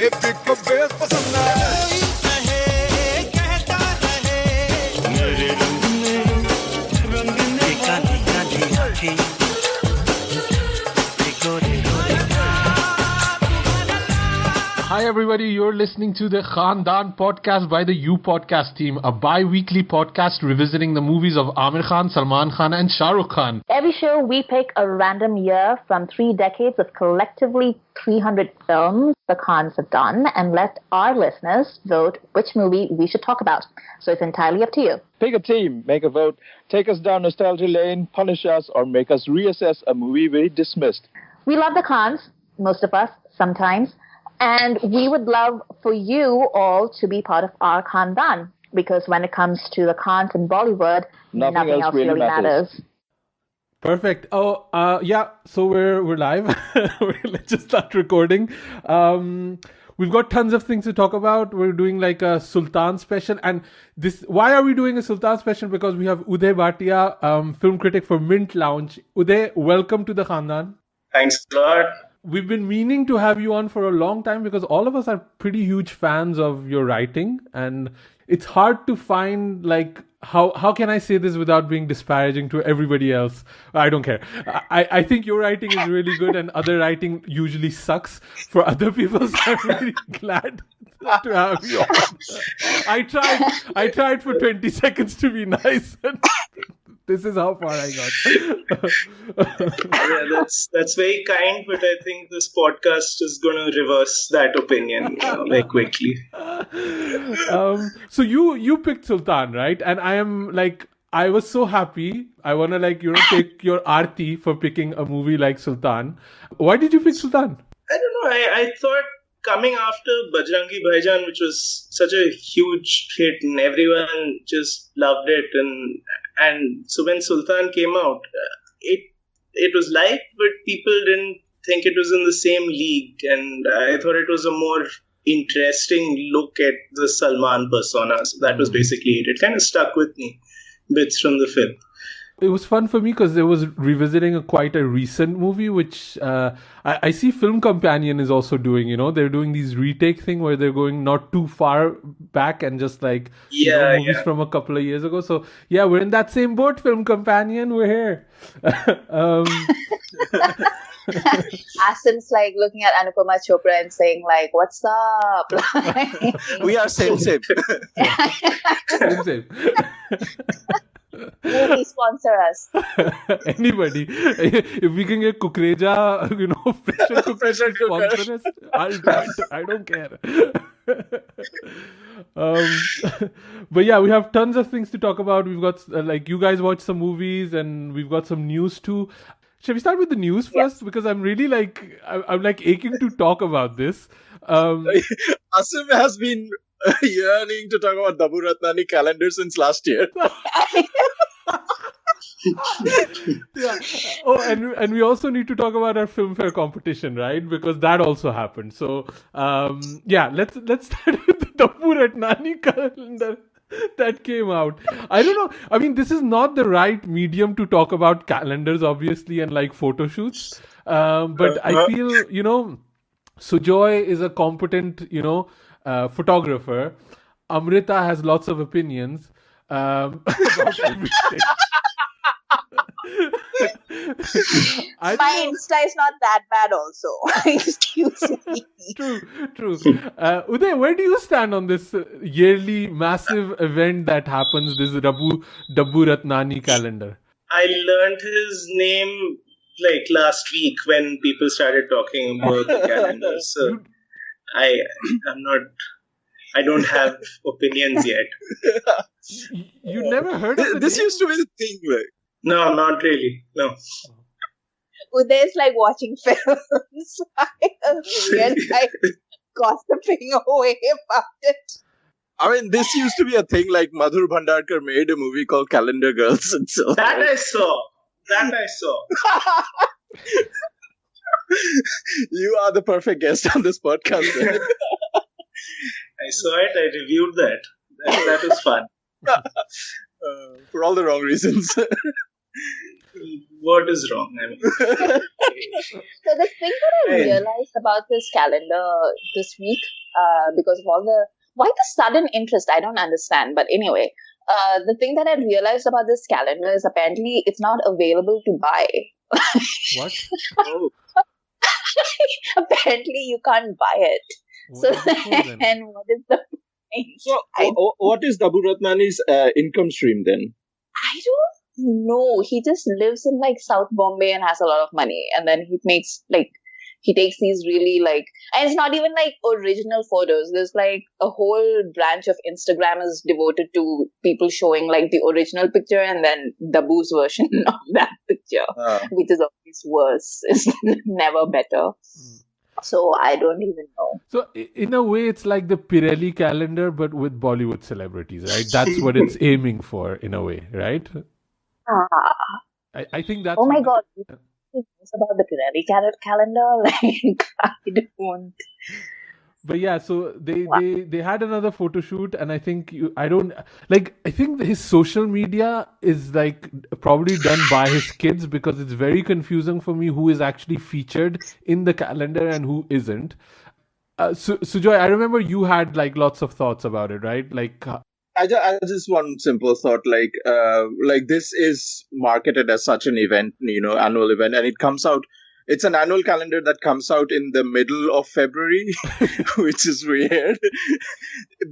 Hi everybody, you're listening to the Khandaan podcast by the You Podcast team, a bi-weekly podcast revisiting the movies of Amir Khan, Salman Khan and Shah Rukh Khan. Every show we pick a random year from 3 decades of collectively 300 films the Khans have done and let our listeners vote which movie we should talk about. So it's entirely up to you. Pick a team, make a vote, take us down nostalgia lane, punish us or make us reassess a movie we dismissed. We love the Khans, most of us, sometimes. And we would love for you all to be part of our Khandaan, because when it comes to the Khans in Bollywood, nothing else really matters. Perfect. Yeah. So we're live. Let's just start recording. We've got tons of things to talk about. We're doing like a Sultan special, and why are we doing a Sultan special? Because we have Uday Bhatia, film critic for Mint Lounge. Uday, welcome to the Khandaan. Thanks a lot. We've been meaning to have you on for a long time because all of us are pretty huge fans of your writing, and it's hard to find like how can I say this without being disparaging to everybody else? I don't care. I think your writing is really good and other writing usually sucks for other people, so I'm really glad to have you on. I tried for 20 seconds to be nice and this is how far I got. Yeah, that's very kind, but I think this podcast is going to reverse that opinion very quickly. So you picked Sultan, right? And I was so happy. I want to take your aarti for picking a movie like Sultan. Why did you pick Sultan? I don't know. I thought coming after Bajrangi Bhaijaan, which was such a huge hit and everyone just loved it, and so when Sultan came out, it was liked, but people didn't think it was in the same league, and I thought it was a more interesting look at the Salman persona. So that was basically it. It kind of stuck with me, bits from the film. It was fun for me because it was revisiting quite a recent movie, which I see Film Companion is also doing. They're doing these retake thing where they're going not too far back and just like movies from a couple of years ago. So yeah, we're in that same boat. Film Companion, we're here. Asim's like looking at Anupama Chopra and saying like, "What's up?" We are same. Same. Movie sponsor us. Anybody. If we can get Kukreja, pressure cooker sponsor us, I'll do it. I don't care. But yeah, we have tons of things to talk about. We've got you guys watch some movies and we've got some news too. Shall we start with the news first? Yes. Because I'm really I'm aching to talk about this. Asim has been yearning to talk about Dabboo Ratnani calendar since last year. Yeah. Oh, and we also need to talk about our Filmfare competition, right? Because that also happened. So, let's start with the Dabboo Ratnani calendar that came out. I don't know. I mean, this is not the right medium to talk about calendars, obviously, and like photo shoots. But I feel, Sujoy is a competent, photographer. Amrita has lots of opinions about everything. My Insta is not that bad also. Excuse me. True. Uday, where do you stand on this yearly massive event that happens, this Dabboo Ratnani calendar? I learned his name last week when people started talking about the calendar. So I don't have opinions yet. You never heard of this? Used to be the thing, right? No, not really. No. Uday's like watching films. We're like gossiping away about it. I mean, this used to be a thing. Like Madhur Bhandarkar made a movie called Calendar Girls, and so that I saw. You are the perfect guest on this podcast. I saw it. I reviewed that. That was fun. For all the wrong reasons. What is wrong? I mean, So the thing that I realized about this calendar this week, because of all why the sudden interest, I don't understand. But anyway, the thing that I realized about this calendar is apparently it's not available to buy. What? Oh. Apparently you can't buy it. What is it for then? And what is the point? So, what is Dabboo Ratnani's income stream then? I don't know. He just lives in like South Bombay and has a lot of money. And then he makes like, he takes these really like, and it's not even like original photos. There's like a whole branch of Instagram is devoted to people showing like the original picture and then Dabboo's version of that picture, which is always worse. It's never better. So I don't even know. So in a way, it's like the Pirelli calendar, but with Bollywood celebrities, right? That's what it's aiming for, in a way, right? I think that's. Oh my God! It's about the Pirelli calendar. Like I don't. But yeah, so they had another photo shoot, and I think I think his social media is like probably done by his kids, because it's very confusing for me who is actually featured in the calendar and who isn't. Sujoy, I remember you had like lots of thoughts about it, right? Like. I just one simple thought, like this is marketed as such an event, annual event, and it comes out. It's an annual calendar that comes out in the middle of February, which is weird.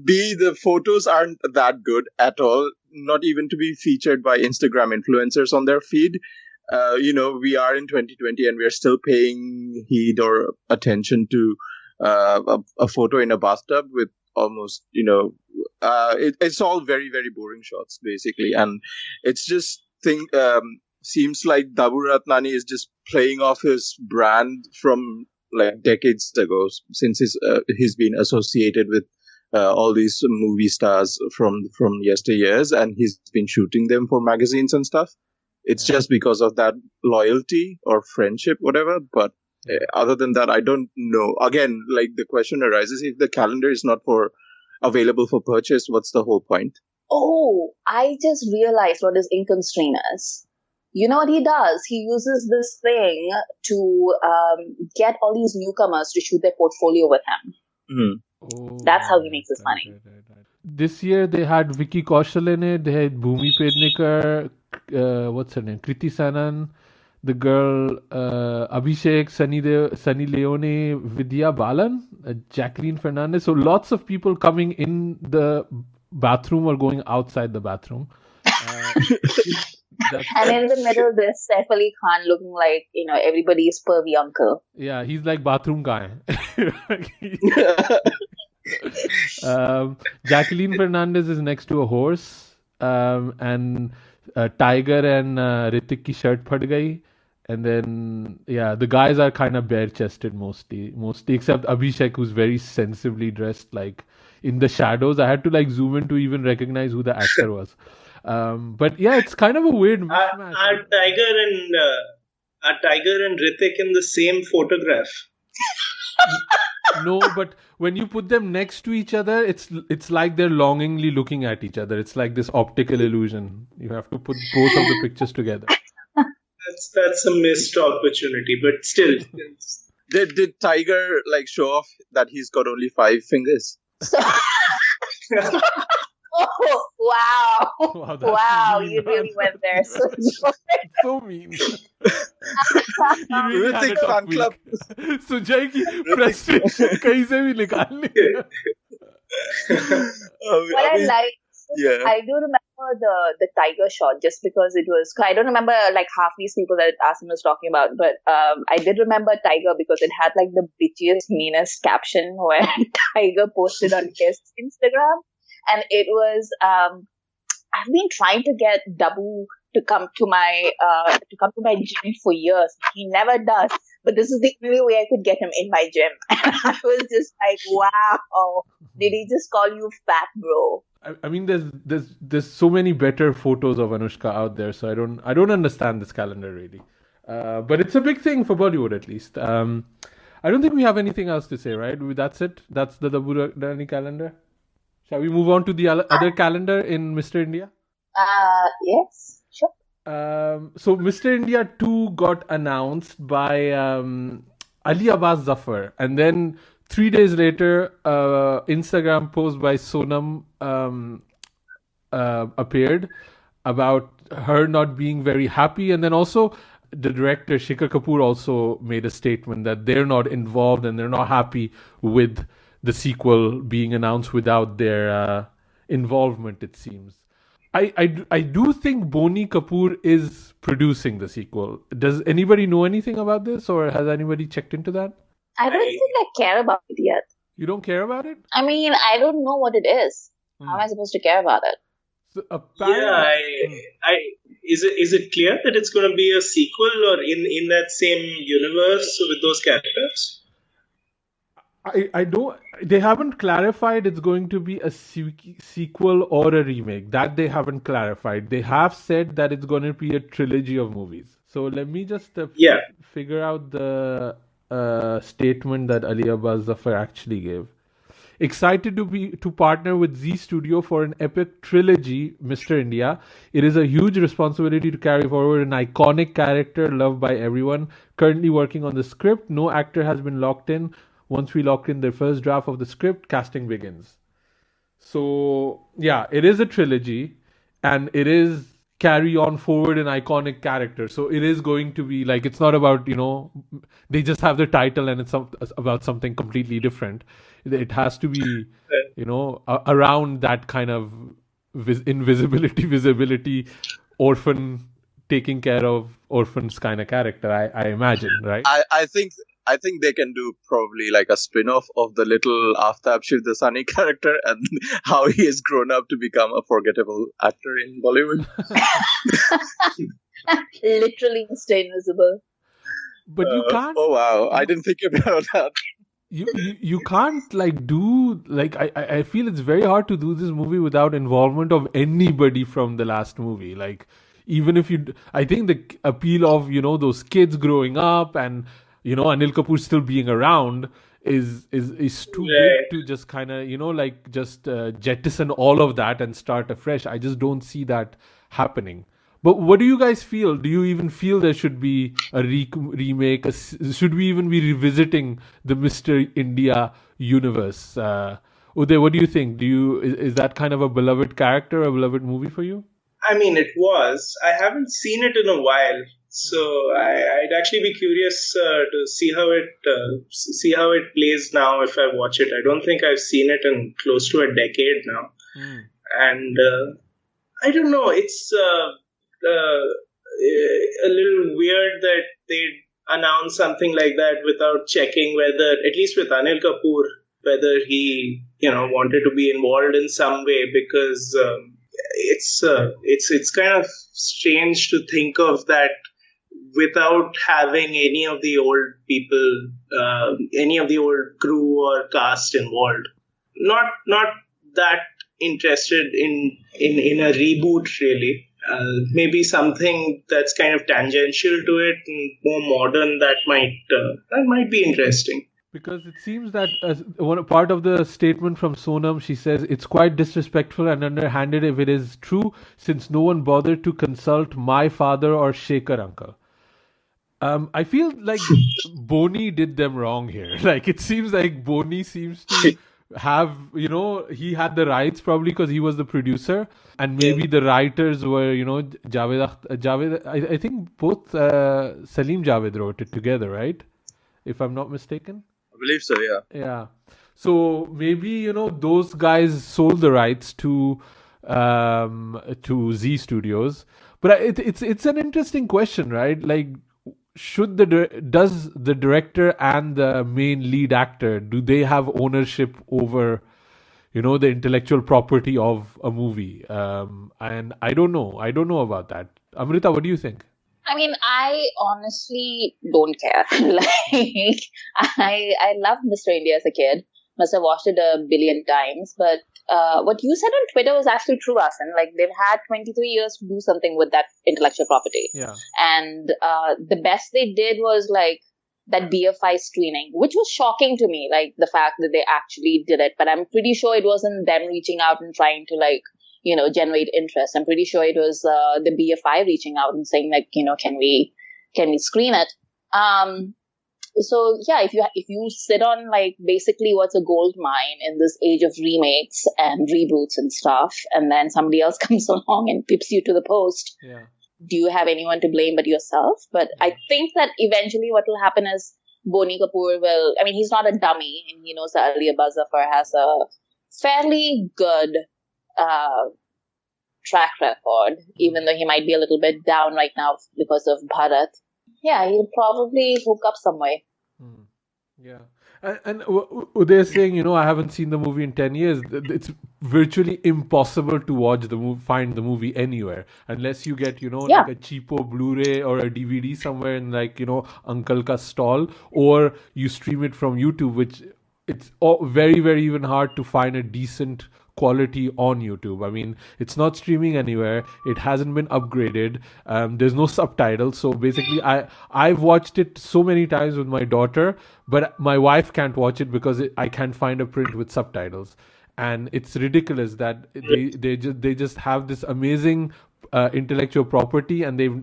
The photos aren't that good at all, not even to be featured by Instagram influencers on their feed. We are in 2020 and we are still paying heed or attention to a photo in a bathtub with almost, it's all very, very boring shots, basically. And it's just seems like Dabboo Ratnani is just playing off his brand from like decades ago, since he's been associated with all these movie stars from yesteryears, and he's been shooting them for magazines and stuff. It's just because of that loyalty or friendship, whatever. But other than that, I don't know. Again, like the question arises, if the calendar is not available for purchase, what's the whole point? Oh, I just realized what his income stream is. You know what he does? He uses this thing to get all these newcomers to shoot their portfolio with him. Oh, that's how he makes his money. Right. This year they had Vicky Kaushal in it. They had Bhumi Pednekar, what's her name? Kriti Sanan, the girl Abhishek, Sunny Leone, Vidya Balan, Jacqueline Fernandez. So lots of people coming in the bathroom or going outside the bathroom. And in the middle, there's Saif Ali Khan looking like, everybody's pervy uncle. Yeah, he's like bathroom guy. Jacqueline Fernandez is next to a horse, and Tiger and Ritik ki shirt phat gayi. And then, the guys are kind of bare-chested mostly except Abhishek, who's very sensibly dressed, like in the shadows. I had to like zoom in to even recognize who the actor was. But yeah, it's kind of a weird mismatch. Are Tiger and Ritik in the same photograph? No, but when you put them next to each other, it's like they're longingly looking at each other. It's like this optical illusion. You have to put both of the pictures together. That's a missed opportunity, but still. Did Tiger like show off that he's got only 5 fingers? Oh, wow. Wow, you really went there. So mean. You really had a tough week. Sujay ki frustration kahin se bhi nikalni. I do remember the Tiger shot, just because it was, I don't remember like half these people that Asim was talking about, but I did remember Tiger because it had like the bitchiest, meanest caption where Tiger posted on his Instagram. And it was, I've been trying to get Dabboo to come to my gym for years. He never does. But this is the only way I could get him in my gym. And I was just like, wow, did he just call you fat, bro? I mean, there's so many better photos of Anushka out there, so I don't understand this calendar really. But it's a big thing for Bollywood, at least. I don't think we have anything else to say, right? That's it. That's the Dabboo Ratnani calendar. Shall we move on to the other calendar in Mr. India? Yes, sure. So Mr. India 2 got announced by Ali Abbas Zafar, and then 3 days later, Instagram post by Sonam appeared about her not being very happy, and then also the director Shikhar Kapoor also made a statement that they're not involved and they're not happy with the sequel being announced without their involvement, it seems. I do think Boni Kapoor is producing the sequel. Does anybody know anything about this, or has anybody checked into that? I don't think I care about it yet. You don't care about it? I mean, I don't know what it is. How am I supposed to care about it? So is it clear that it's going to be a sequel or in that same universe with those characters? I don't. They haven't clarified it's going to be a sequel or a remake. That they haven't clarified. They have said that it's going to be a trilogy of movies. So let me just figure out the statement that Ali Abbas Zafar actually gave. Excited to partner with Z Studio for an epic trilogy, Mr. India. It is a huge responsibility to carry forward an iconic character loved by everyone. Currently working on the script. No actor has been locked in. Once we lock in the first draft of the script, casting begins. So, yeah, it is a trilogy, and it is carry on forward an iconic character. So it is going to be like, it's not about, they just have the title and it's about something completely different. It has to be, around that kind of visibility, orphan, taking care of orphans kind of character, I imagine, right? I think they can do probably like a spin-off of the little Aftab Shirdasani character and how he has grown up to become a forgettable actor in Bollywood. Literally stay invisible. But you can't. Oh wow! I didn't think about that. You can't I feel it's very hard to do this movie without involvement of anybody from the last movie. Like, even if I think the appeal of those kids growing up and Anil Kapoor still being around is too big to just kind of jettison all of that and start afresh. I just don't see that happening. But what do you guys feel? Do you even feel there should be a remake? Should we even be revisiting the Mr. India universe? Uday, what do you think? Is that kind of a beloved character, a beloved movie for you? I mean, it was. I haven't seen it in a while, so I'd actually be curious to see how it plays now if I watch it. I don't think I've seen it in close to a decade now, and I don't know. It's a little weird that they announce something like that without checking whether, at least with Anil Kapoor, whether he wanted to be involved in some way, because it's kind of strange to think of that without having any of the old people, any of the old crew or cast involved. Not that interested in a reboot really. Maybe something that's kind of tangential to it and more modern that might be interesting. Because it seems that one part of the statement from Sonam, she says it's quite disrespectful and underhanded if it is true, since no one bothered to consult my father or Shekhar uncle. I feel like Boni did them wrong here. Like, it seems like Boni seems to have, he had the rights probably because he was the producer, and maybe the writers were, Javed. I think both Salim Javed wrote it together, right? If I'm not mistaken. I believe so, yeah. Yeah. So maybe, those guys sold the rights to Z Studios. But it's an interesting question, right? Like, does the director and the main lead actor, do they have ownership over, the intellectual property of a movie? And I don't know about that. Amrita, what do you think? I mean, I honestly don't care. I loved Mr. India as a kid. Must have watched it a billion times. But what you said on Twitter was actually true, Asim. Like, they've had 23 years to do something with that intellectual property. Yeah. And the best they did was like that BFI screening, which was shocking to me. Like, the fact that they actually did it. But I'm pretty sure it wasn't them reaching out and trying to generate interest. I'm pretty sure it was the BFI reaching out and saying like, can we screen it? So yeah, if you sit on like basically what's a gold mine in this age of remakes and reboots and stuff, and then somebody else comes along and pips you to the post, do you have anyone to blame but yourself? But I think that eventually what will happen is Boney Kapoor will, I mean, he's not a dummy, and he knows that Ali Abbas Zafar has a fairly good track record, even though he might be a little bit down right now because of Bharat. Yeah, he'll probably hook up some way. Yeah. And Uday is saying, I haven't seen the movie in 10 years. It's virtually impossible to watch the movie, find the movie anywhere, unless you get, like a cheapo Blu-ray or a DVD somewhere in like, Uncle Ka stall, or you stream it from YouTube, which it's very, very even hard to find a decent quality on YouTube. I mean, it's not streaming anywhere. It hasn't been upgraded. There's no subtitles. So basically, I've watched it so many times with my daughter, but my wife can't watch it because I can't find a print with subtitles. And it's ridiculous that they just have this amazing intellectual property, and they've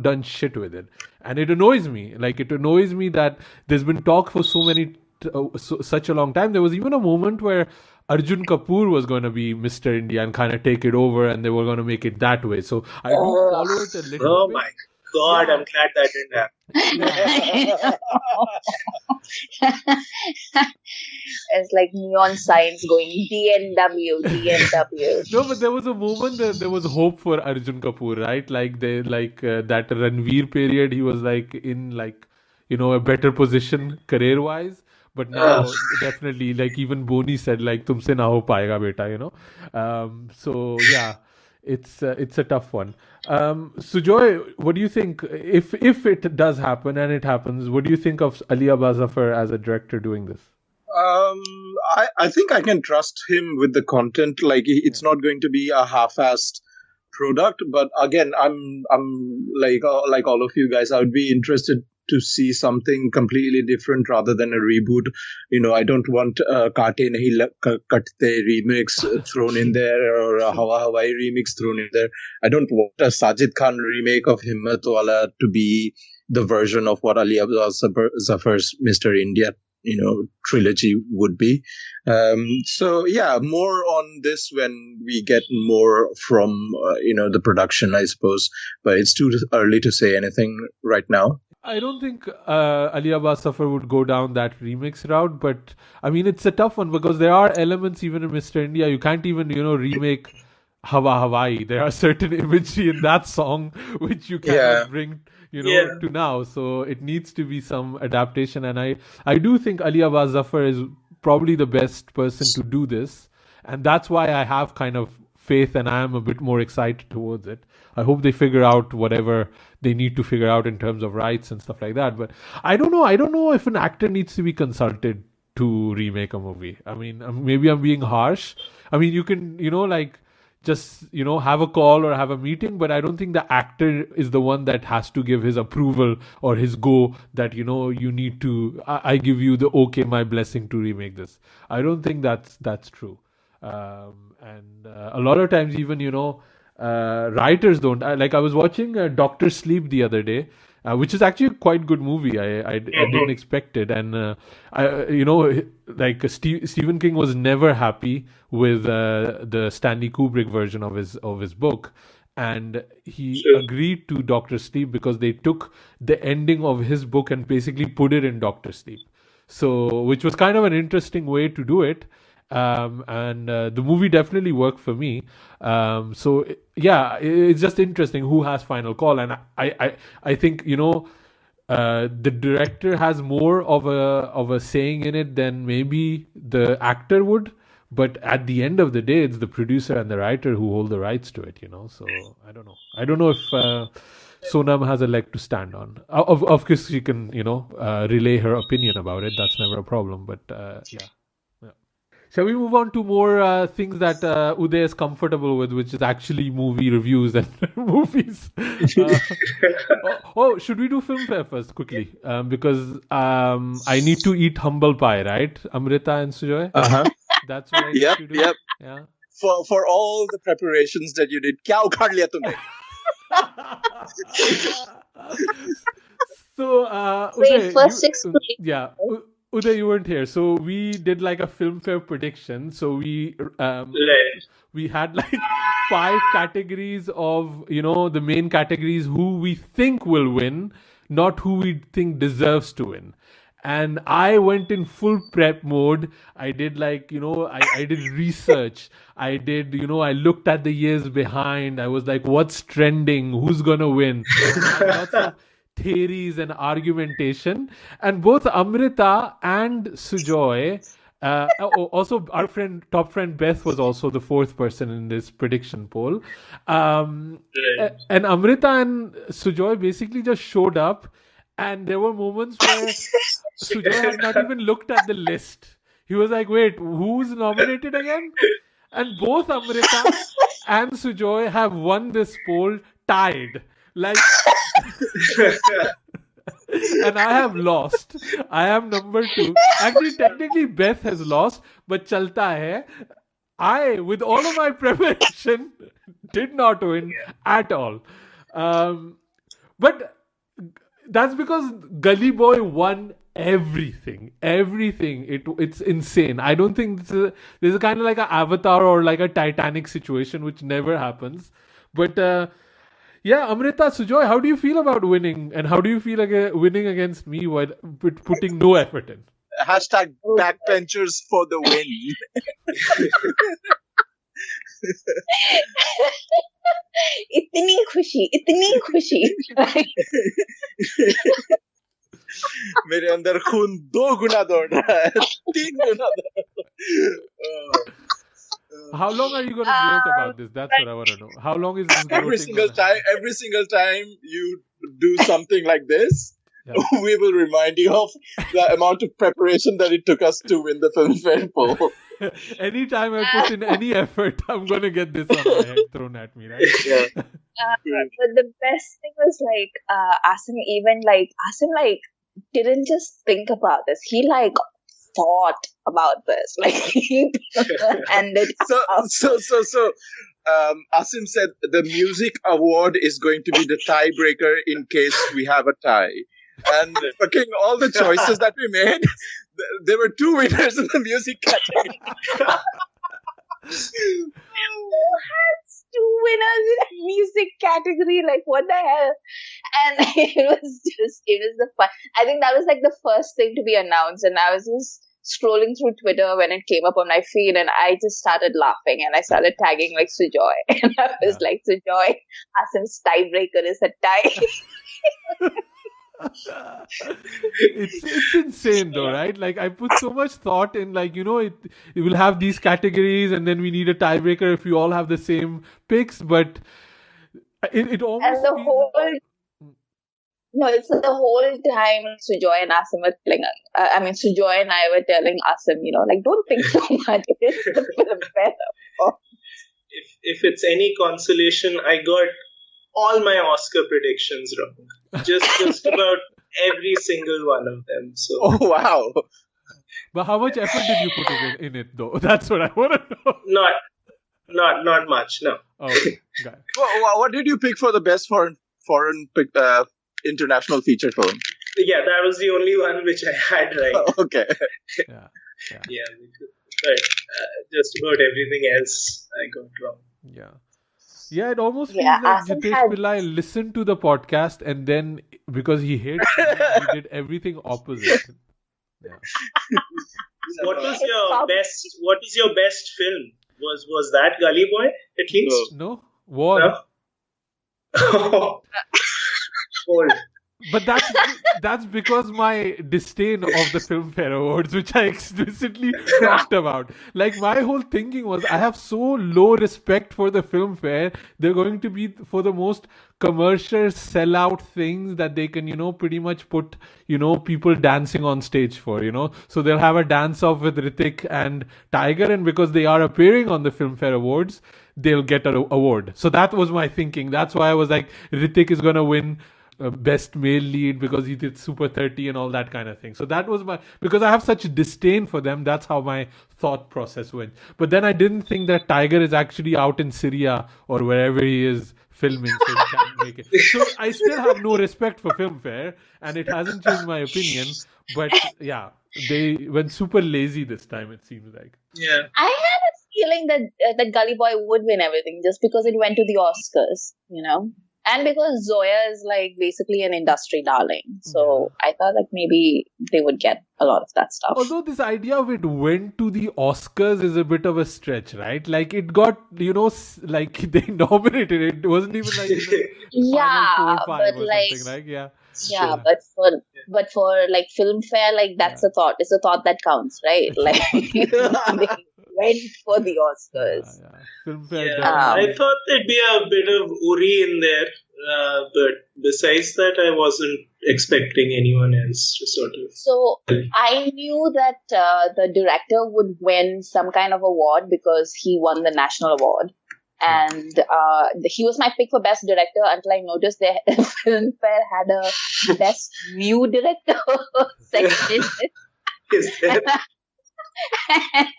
done shit with it. And it annoys me. Like, it annoys me that there's been talk for such a long time. There was even a moment where Arjun Kapoor was going to be Mr. India and kind of take it over, and they were going to make it that way. So I do follow it a little bit. Oh my God, I'm glad that didn't happen. It's like neon signs going DNW. No, but there was a moment that there was hope for Arjun Kapoor, right? Like that Ranveer period, he was like in a better position career-wise. But now, definitely, like even Boney said, like tumse na ho payega beta, So yeah, it's a tough one. Sujoy, what do you think if it does happen and it happens? What do you think of Ali Abbas Zafar as a director doing this? I think I can trust him with the content. Like, it's not going to be a half-assed product. But again, I'm like all of you guys, I would be interested to see something completely different rather than a reboot. I don't want a Kaate Nahi Katte remix thrown in there, or a Hawa Hawaii remix thrown in there. I don't want a Sajid Khan remake of Himmatwala to be the version of what Ali Abbas Zafar's Mr. India trilogy would be. So yeah, more on this when we get more from the production, I suppose, but it's too early to say anything right now. I don't think Ali Abbas Zafar would go down that remix route, but I mean, it's a tough one because there are elements even in Mr. India. You can't even, remake Hawa Hawaii. There are certain imagery in that song which you cannot bring, to now. So it needs to be some adaptation. And I do think Ali Abbas Zafar is probably the best person to do this. And that's why I have kind of faith and I am a bit more excited towards it. I hope they figure out whatever they need to figure out in terms of rights and stuff like that. But I don't know. I don't know if an actor needs to be consulted to remake a movie. I mean, maybe I'm being harsh. I mean, you can, just, have a call or have a meeting, but I don't think the actor is the one that has to give his approval or his go that, you need to, I give you the okay, my blessing to remake this. I don't think that's true. And a lot of times even, writers don't. I was watching Dr. Sleep the other day, which is actually a quite good movie. I didn't expect it. And, Stephen King was never happy with the Stanley Kubrick version of his book. And he agreed to Dr. Sleep because they took the ending of his book and basically put it in Dr. Sleep. So, which was kind of an interesting way to do it. And the movie definitely worked for me. It's just interesting who has final call. And I think, the director has more of a saying in it than maybe the actor would. But at the end of the day, it's the producer and the writer who hold the rights to it, So I don't know. I don't know if Sonam has a leg to stand on. Of course, she can, relay her opinion about it. That's never a problem. But yeah. Shall we move on to more things that Uday is comfortable with, which is actually movie reviews and movies? Should we do Filmfare first, quickly? Because I need to eat humble pie, right? Amrita and Sujoy? Uh-huh. That's what I need to do? Yep. Yeah. for all the preparations that you did. Kya ukhad liya tumne? So, Wait, Uday, first 6 weeks. yeah, Uday, you weren't here. So we did like a Filmfare prediction. So we had like 5 categories of, the main categories who we think will win, not who we think deserves to win. And I went in full prep mode. I did like, I did research. I did, I looked at the years behind. I was like, what's trending? Who's going to win? Lots of theories and argumentation. And both Amrita and Sujoy, also our top friend Beth was also the 4th person in this prediction poll. And Amrita and Sujoy basically just showed up. And there were moments where Sujoy had not even looked at the list. He was like, wait, who's nominated again? And both Amrita and Sujoy have won this poll tied. Like, and I have lost. I am number 2. Actually, technically, Beth has lost, but chalta hai. I, with all of my preparation, did not win at all. But that's because Gully Boy won everything. It's insane. I don't think there's a kind of like an Avatar or like a Titanic situation, which never happens. But yeah, Amrita, Sujoy, how do you feel about winning? And how do you feel like winning against me while putting no effort in? Hashtag backbenchers for the win. इतनी खुशी मेरे अंदर खून 2 गुना दौड़ रहा है, 3 गुना दौड़ रहा है. How long are you going to gloat about this? That's what I want to know. How long is this every single time you do something like this, we will remind you of the amount of preparation that it took us to win the Filmfare poll. Anytime I put in any effort, I'm going to get this on my head thrown at me, right? Yeah. But the best thing was Asim didn't just think about this. He thought about this. And it So Asim said the music award is going to be the tiebreaker in case we have a tie. And fucking all the choices that we made, there were 2 winners in the music category. Who has 2 winners in a music category? What the hell? And it was the fun. I think that was the first thing to be announced. And I was just scrolling through Twitter when it came up on my feed, and I just started laughing, and I started tagging Sujoy. And I was like, Sujoy, Asim's tiebreaker is a tie. It's insane though, right? I put so much thought in, it will have these categories, and then we need a tiebreaker if we all have the same picks, but it almost and the whole time Sujoy and Asim were telling Sujoy and I were telling Asim, don't think so much. It is the Filmfare. If it's any consolation, I got all my Oscar predictions wrong. Just about every single one of them. So. Oh wow! But how much effort did you put in it though? That's what I want to know. Not much. No. Okay. Got it. What did you pick for the best foreign international feature film? Yeah, that was the only one which I had right. Oh, okay. Yeah. But just about everything else I got wrong. Yeah, it almost feels like Jitesh Pillai listened to the podcast, and then because he hates me, he did everything opposite. Yeah. What is your best film? Was that Gully Boy at least? No? War. No? Old. But that's because my disdain of the Filmfare Awards, which I explicitly talked about. My whole thinking was, I have so low respect for the Filmfare. They're going to be for the most commercial sellout things that they can, pretty much put, people dancing on stage for, So they'll have a dance off with Critic and Tiger, and because they are appearing on the Filmfare Awards, they'll get an award. So that was my thinking. That's why I was like, Critic is going to win best male lead because he did Super 30 and all that kind of thing. So that was because I have such disdain for them, that's how my thought process went. But then I didn't think that Tiger is actually out in Syria or wherever he is filming, so he can't make it. So I still have no respect for Filmfare, and it hasn't changed my opinion. But yeah, they went super lazy this time, it seems like. Yeah. I had a feeling that that Gully Boy would win everything just because it went to the Oscars, and because Zoya is like basically an industry darling. So I thought like maybe they would get a lot of that stuff. Although this idea of it went to the Oscars is a bit of a stretch, right? Like it got, like they nominated it. It wasn't even like in the final 4 or 5 but or like, something, like, yeah. Yeah, but for like Filmfare, like that's a thought. It's a thought that counts, right? Like they went for the Oscars. Filmfare. I thought there'd be a bit of Uri in there, but besides that, I wasn't expecting anyone else to sort of. So I knew that the director would win some kind of award because he won the national award. And he was my pick for best director until I noticed that Filmfare had a best new director section. Is there?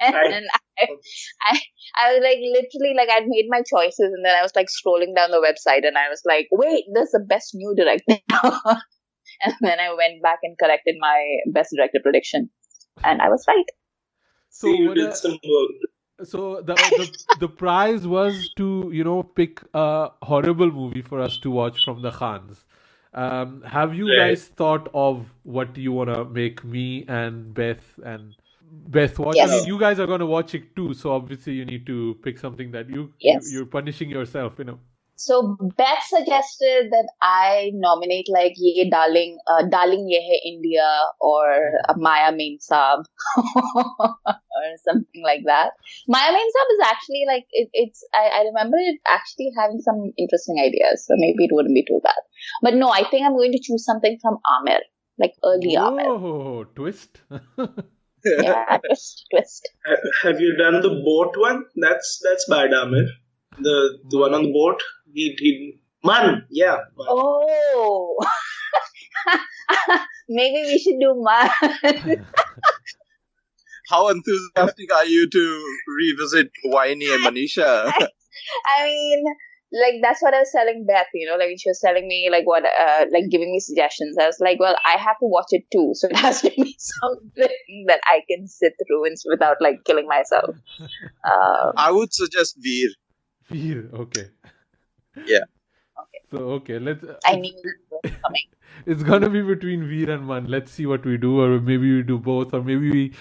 And I was like literally like I'd made my choices and then I was like scrolling down the website and I was like, wait, there's the best new director. And then I went back and corrected my best director prediction, and I was right. So you did some work. So the prize was to pick a horrible movie for us to watch from the Khans. Have you guys thought of what you wanna make me and Beth watch? Yes. I mean, you guys are gonna watch it too, so obviously you need to pick something that you're punishing yourself, So Beth suggested that I nominate like Ye Darling, Darling Ye Hai India, or Maya Main Saab, or something like that. Maya Main Saab is actually like I remember it actually having some interesting ideas, so maybe it wouldn't be too bad. But no, I think I'm going to choose something from Amir, like early Amir. Oh, twist! Yeah, twist. Have you done the boat one? That's bad, Amir. The one on the boat. Man. Oh, maybe we should do Man. How enthusiastic are you to revisit Winey and Manisha? I mean, like that's what I was telling Beth. Like when she was telling me like what, like giving me suggestions. I was like, well, I have to watch it too, so it has to be something that I can sit through without like killing myself. I would suggest Veer. Veer, okay. Yeah. So let's. I knew it was coming. It's gonna be between Veer and Man. Let's see what we do, or maybe we do both, or maybe we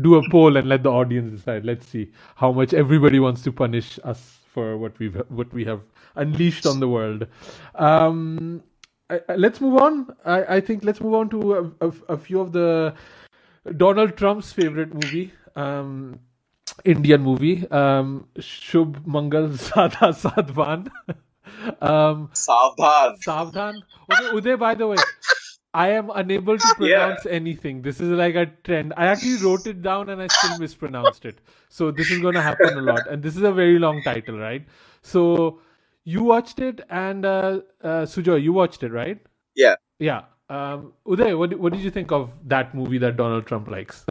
do a poll and let the audience decide. Let's see how much everybody wants to punish us for what we have unleashed on the world. Let's move on. I think let's move on to a few of the Donald Trump's favorite movie. Indian movie, Shubh Mangal Zyaada Saavdhan. Saavdhan. Okay, Uday, by the way, I am unable to pronounce anything. This is like a trend. I actually wrote it down and I still mispronounced it. So this is going to happen a lot. And this is a very long title, right? So you watched it, and Sujoy, you watched it, right? Yeah. Yeah. Uday, what did you think of that movie that Donald Trump likes?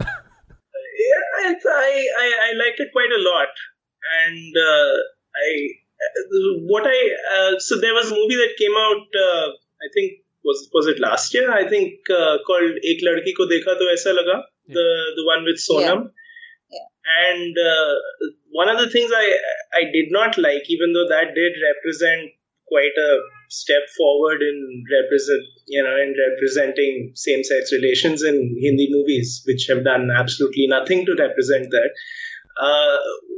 I liked it quite a lot, and so there was a movie that came out. I think was it last year? I think called "Ek Ladki Ko Dekha To Aisa Laga," the one with Sonam. Yeah. And one of the things I did not like, even though that did represent quite a step forward in representing same-sex relations in Hindi movies, which have done absolutely nothing to represent that.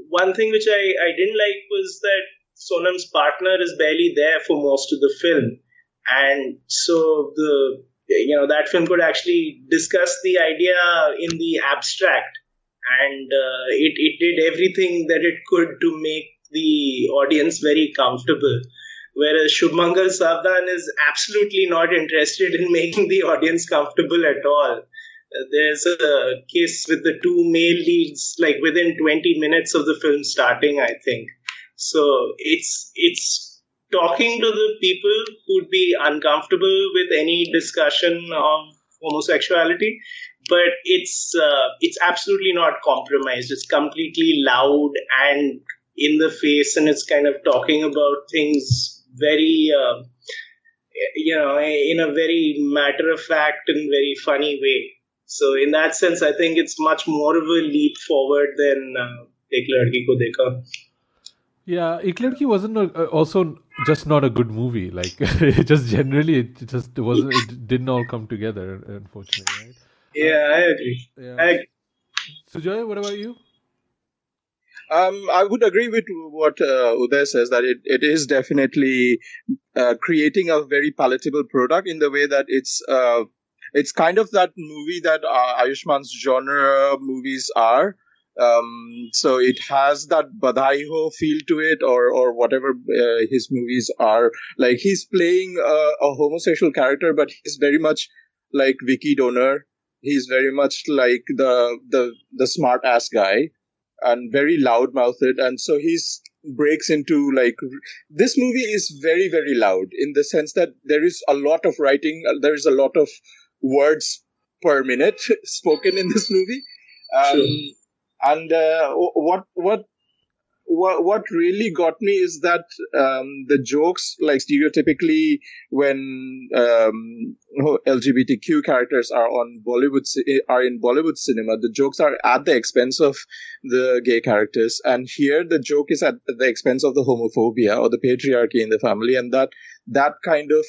One thing which I didn't like was that Sonam's partner is barely there for most of the film, and so that film could actually discuss the idea in the abstract, and it did everything that it could to make the audience very comfortable. Whereas Shubh Mangal Zyaada is absolutely not interested in making the audience comfortable at all. There's a kiss with the two male leads like within 20 minutes of the film starting, I think. So it's talking to the people who'd be uncomfortable with any discussion of homosexuality, but it's absolutely not compromised. It's completely loud and in the face, and it's kind of talking about things very, in a very matter of fact and very funny way. So in that sense, I think it's much more of a leap forward than Ek Ladki Ko Dekha. Yeah, Ek Ladki wasn't also just not a good movie. Like just generally, it didn't all come together, unfortunately, right? Yeah, I agree. Yeah. Sujoy, what about you? I would agree with what Uday says, that it is definitely creating a very palatable product in the way that it's kind of that movie that Ayushman's genre movies are. So it has that Badhai Ho feel to it, or whatever his movies are. Like, he's playing a homosexual character, but he's very much like Vicky Donor. He's very much like the smart ass guy, and very loud-mouthed, and so he's breaks into, like, this movie is very, very loud in the sense that there is a lot of writing, there is a lot of words per minute spoken in this movie. Sure. And what really got me is that the jokes, like, stereotypically when LGBTQ characters are in Bollywood cinema, the jokes are at the expense of the gay characters, and here the joke is at the expense of the homophobia or the patriarchy in the family, and that kind of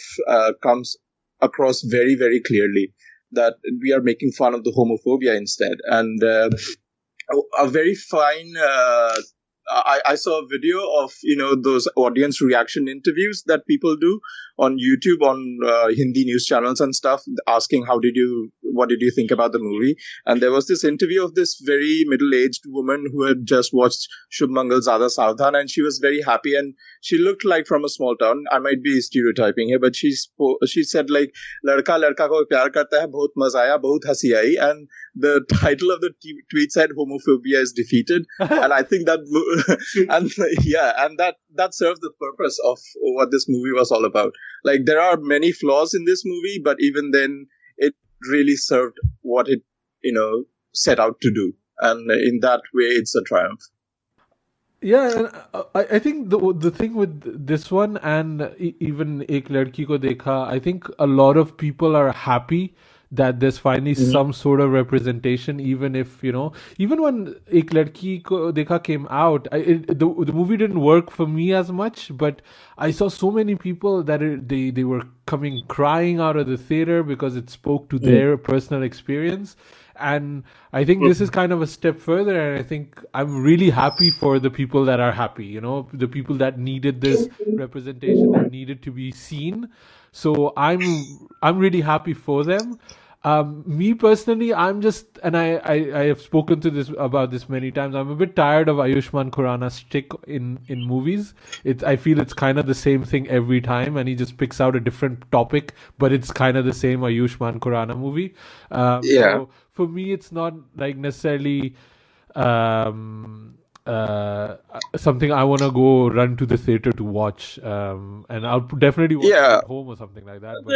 comes across very, very clearly, that we are making fun of the homophobia instead. And a very fine I saw a video of, those audience reaction interviews that people do on YouTube, on Hindi news channels and stuff, asking what did you think about the movie? And there was this interview of this very middle-aged woman who had just watched SHUBH MANGAL ZYAADA SAAVDHAN, and she was very happy, and she looked like from a small town. I might be stereotyping here, but she said, like, "Ladka ladka ko pyar karta hai, bahut maza aaya, bahut hansi aayi," and the title of the tweet said "Homophobia is defeated," and I think that and that served the purpose of what this movie was all about. Like, there are many flaws in this movie, but even then, it really served what it set out to do, and in that way, it's a triumph. Yeah, and I think the thing with this one and even Ek Ladki Ko Dekha, I think a lot of people are happy that there's finally some sort of representation, even if, even when Ek Ladki Ko Dekha came out, the movie didn't work for me as much, but I saw so many people that they were coming crying out of the theater because it spoke to their personal experience. And I think this is kind of a step further, and I think I'm really happy for the people that are happy, the people that needed this representation, that needed to be seen. So I'm really happy for them. Me personally, I'm just, and I have spoken about this many times, I'm a bit tired of Ayushmann Khurrana's shtick in movies. I feel it's kind of the same thing every time, and he just picks out a different topic, but it's kind of the same Ayushmann Khurrana movie. So for me, it's not like necessarily something I want to go run to the theater to watch, and I'll definitely watch it at home or something like that. But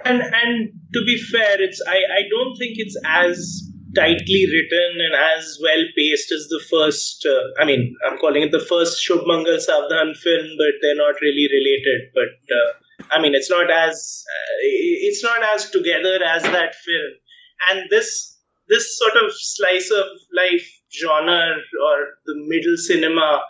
and to be fair, I don't think it's as tightly written and as well paced as the first. I'm calling it the first SHUBH MANGAL ZYAADA film, but they're not really related. But it's not as together as that film. And this sort of slice of life genre, or the middle cinema,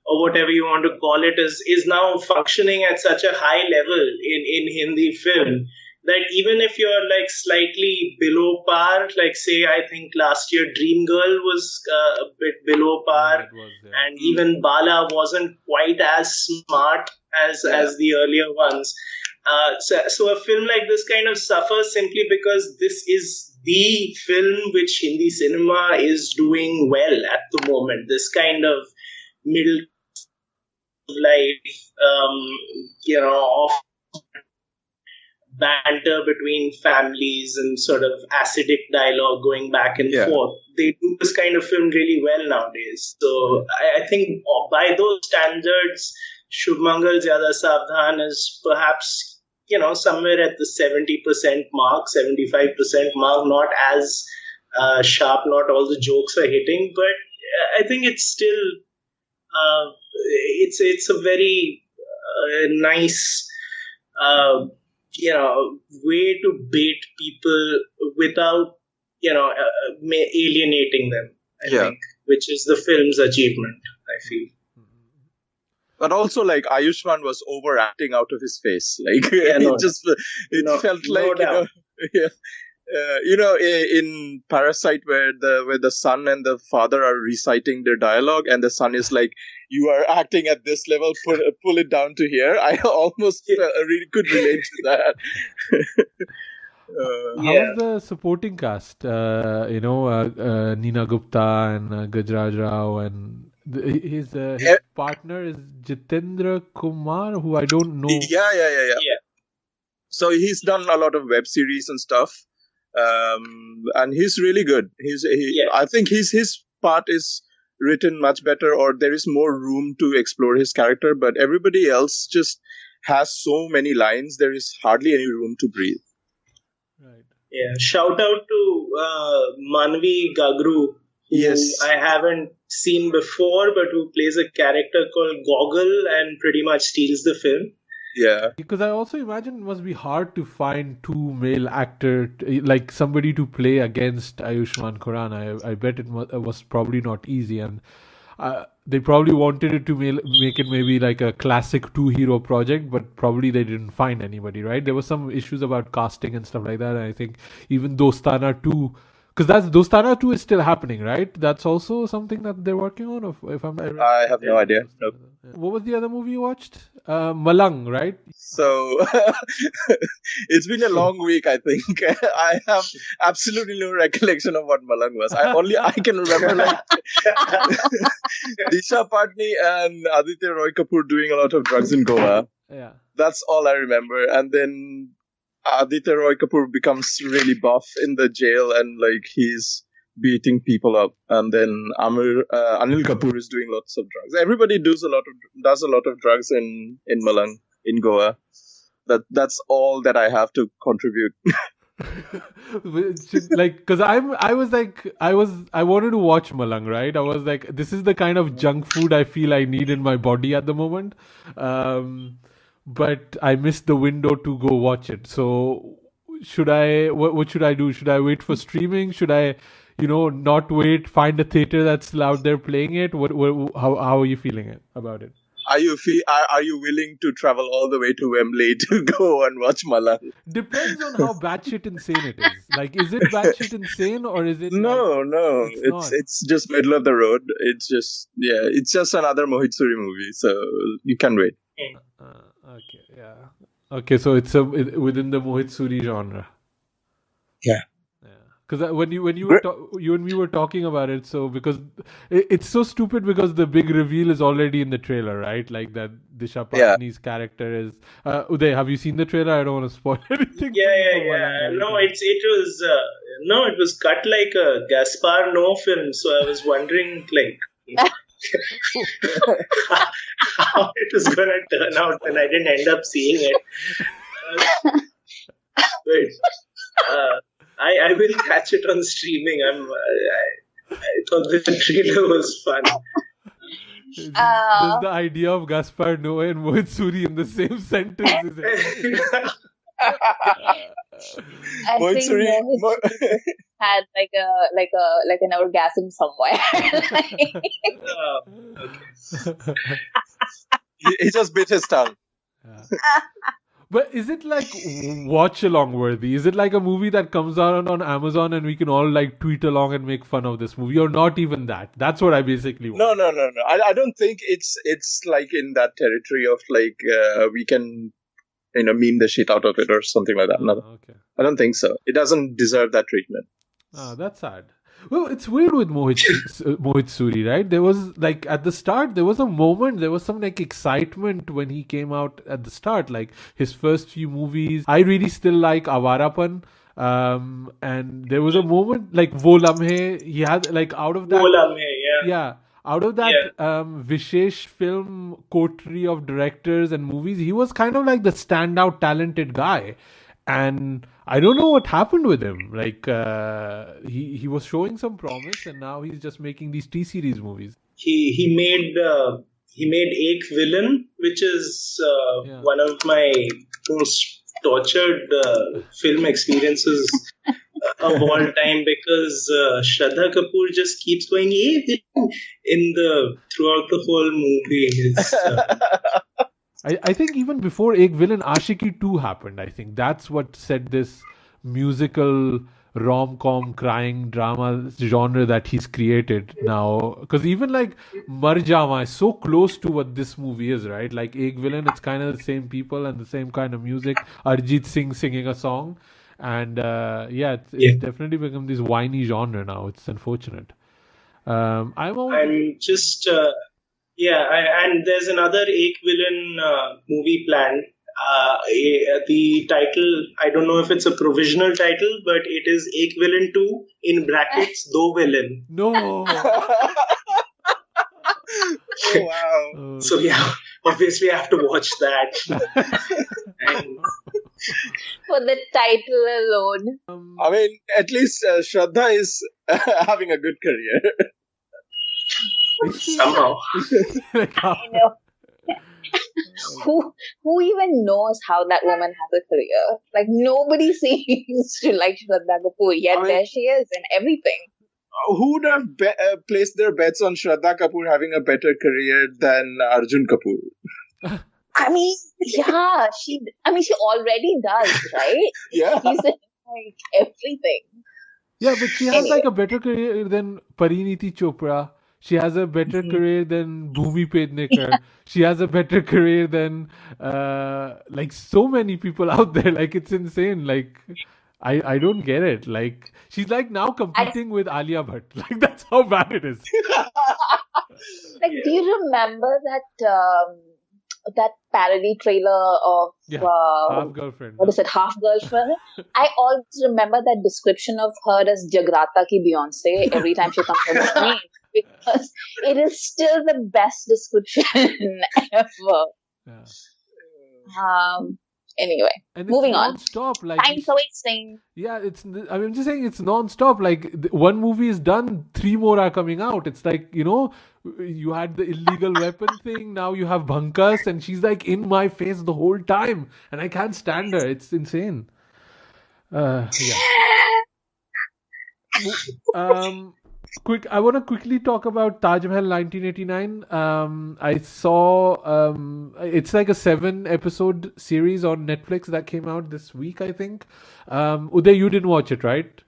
or whatever you want to call it, is now functioning at such a high level in Hindi film that even if you're like slightly below par, like, say, I think last year Dream Girl was a bit below par, and even Bala wasn't quite as smart as the earlier ones. So a film like this kind of suffers simply because this is the film which Hindi cinema is doing well at the moment. This kind of middle life, of banter between families and sort of acidic dialogue going back and forth. They do this kind of film really well nowadays. So I think by those standards, Shubh Mangal Zyada Savdhan is perhaps, somewhere at the 70% mark, 75% mark, not as sharp, not all the jokes are hitting, but I think it's still, it's a very nice, way to bait people without, alienating them, I think, which is the film's achievement, I feel. But also, like, Ayushmann was overacting out of his face. Like, felt like, in Parasite, where the son and the father are reciting their dialogue, and the son is like, "You are acting at this level. Pull it down to here." I almost really could relate to that. How's the supporting cast? Neena Gupta and Gajraj Rao, and his partner is Jitendra Kumar, who I don't know. Yeah. So he's done a lot of web series and stuff, and he's really good. I think his part is written much better, or there is more room to explore his character. But everybody else just has so many lines. There is hardly any room to breathe. Right. Yeah. Shout out to Manvi Gagru, who I haven't seen before, but who plays a character called Goggle and pretty much steals the film. Yeah. Because I also imagine it must be hard to find two male actors, like somebody to play against Ayushmann Khurrana. I bet it was probably not easy, and they probably wanted it to make it maybe like a classic two-hero project, but probably they didn't find anybody, right? There were some issues about casting and stuff like that, and I think even Dostana 2, because Dostana 2 is still happening, right? That's also something that they're working on, if I'm right. I have no idea. Nope. What was the other movie you watched? Malang, right? So, it's been a long week, I think. I have absolutely no recollection of what Malang was. I can remember like Disha Patni and Aditya Roy Kapoor doing a lot of drugs in Goa. Yeah. That's all I remember. And then Aditya Roy Kapoor becomes really buff in the jail, and like he's beating people up, and then Anil Kapoor is doing lots of drugs. Everybody does a lot of drugs in Malang, in Goa. That's all that I have to contribute. Like, because I wanted to watch Malang, right? I was like, this is the kind of junk food I feel I need in my body at the moment. But I missed the window to go watch it. So what should I do? Should I wait for streaming? Should I, not wait, find a theater that's still out there playing it? How are you feeling about it? Are you willing to travel all the way to Wembley to go and watch Malang? Depends on how batshit insane it is. Like, is it batshit insane, or is it? No. It's just middle of the road. It's just another Mohit Suri movie, so you can wait. Okay, yeah. Okay, so it's within the Mohit Suri genre. Yeah. Because when we were talking about it, so because it's so stupid, because the big reveal is already in the trailer, right? Like that Disha Patni's character is Uday. Have you seen the trailer? I don't want to spoil anything. Yeah. No, it was cut like a Gaspar Noé film. So I was wondering, like, how it was gonna turn out, and I didn't end up seeing it. I will catch it on streaming. I thought the trailer was fun. Just the idea of Gaspar Noé and Mohit Suri in the same sentence. Is it? I think Mohit had like an orgasm somewhere. Okay. He just bit his tongue. Yeah. But is it like watch along worthy? Is it like a movie that comes out on Amazon and we can all like tweet along and make fun of this movie, or not even that? That's what I basically want. No. I don't think it's like in that territory of like we can meme the shit out of it or something like that. No. Okay. I don't think so. It doesn't deserve that treatment. That's sad. Well, it's weird with Mohit Suri, right? There was like at the start, there was a moment, there was some like excitement when he came out at the start, like his first few movies. I really still like Avarapan. And there was a moment like Wo Lamhe, he had like out of that. Wo Lamhe, Yeah. out of that Vishesh film coterie of directors and movies, he was kind of like the standout talented guy. And I don't know what happened with him. Like he was showing some promise, and now he's just making these T-series movies. He made Ek Villain, which is one of my most tortured film experiences of all time, because Shraddha Kapoor just keeps going throughout the whole movie. It's, I think even before Ek Villain, Ashiki 2 happened. I think that's what set this musical rom-com crying drama genre that he's created now. Because even like Mar Jawa is so close to what this movie is, right? Like Ek Villain, it's kind of the same people and the same kind of music. Arjit Singh singing a song. And it's definitely become this whiny genre now. It's unfortunate. And there's another Ek Villain movie planned. The title, I don't know if it's a provisional title, but it is Ek Villain 2 in brackets Do Villain. No. Oh, wow. So obviously I have to watch that. For the title alone. I mean, at least Shraddha is having a good career. Somehow. I know. Who even knows how that woman has a career? Like, nobody seems to like Shraddha Kapoor, yet there she is and everything. Who would have placed their bets on Shraddha Kapoor having a better career than Arjun Kapoor? I mean, she already does, right? Yeah. She's in, like, everything. Yeah, but she has like a better career than Pariniti Chopra. She has a better career than Bhumi Pednekar. She has a better career than like so many people out there. Like, it's insane. Like, I don't get it. Like, she's like now competing with Alia Bhatt. Like, that's how bad it is. Like, do you remember that parody trailer of Half Girlfriend? What is it? Half Girlfriend? I always remember that description of her as Jagrata ki Beyonce every time she comes on the screen, because it is still the best description ever. Yeah. Anyway, and moving on. Non-stop, like, Time for wasting. Yeah, I'm just saying it's non-stop. Like, one movie is done, 3 more are coming out. It's like, you had the illegal weapon thing, now you have Bhankas, and she's like in my face the whole time, and I can't stand her. It's insane. I want to quickly talk about Taj Mahal 1989. I saw it's like a 7-episode series on Netflix that came out this week, I think. Uday, you didn't watch it, right?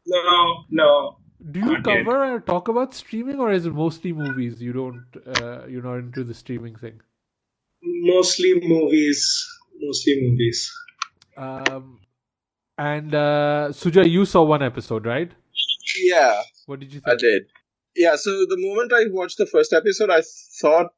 No. Do you cover or talk about streaming, or is it mostly movies? You don't, you're not into the streaming thing? Mostly movies. And Sujay, you saw 1 episode, right? Yeah. What did you think? I did. Yeah, so the moment I watched the first episode, I thought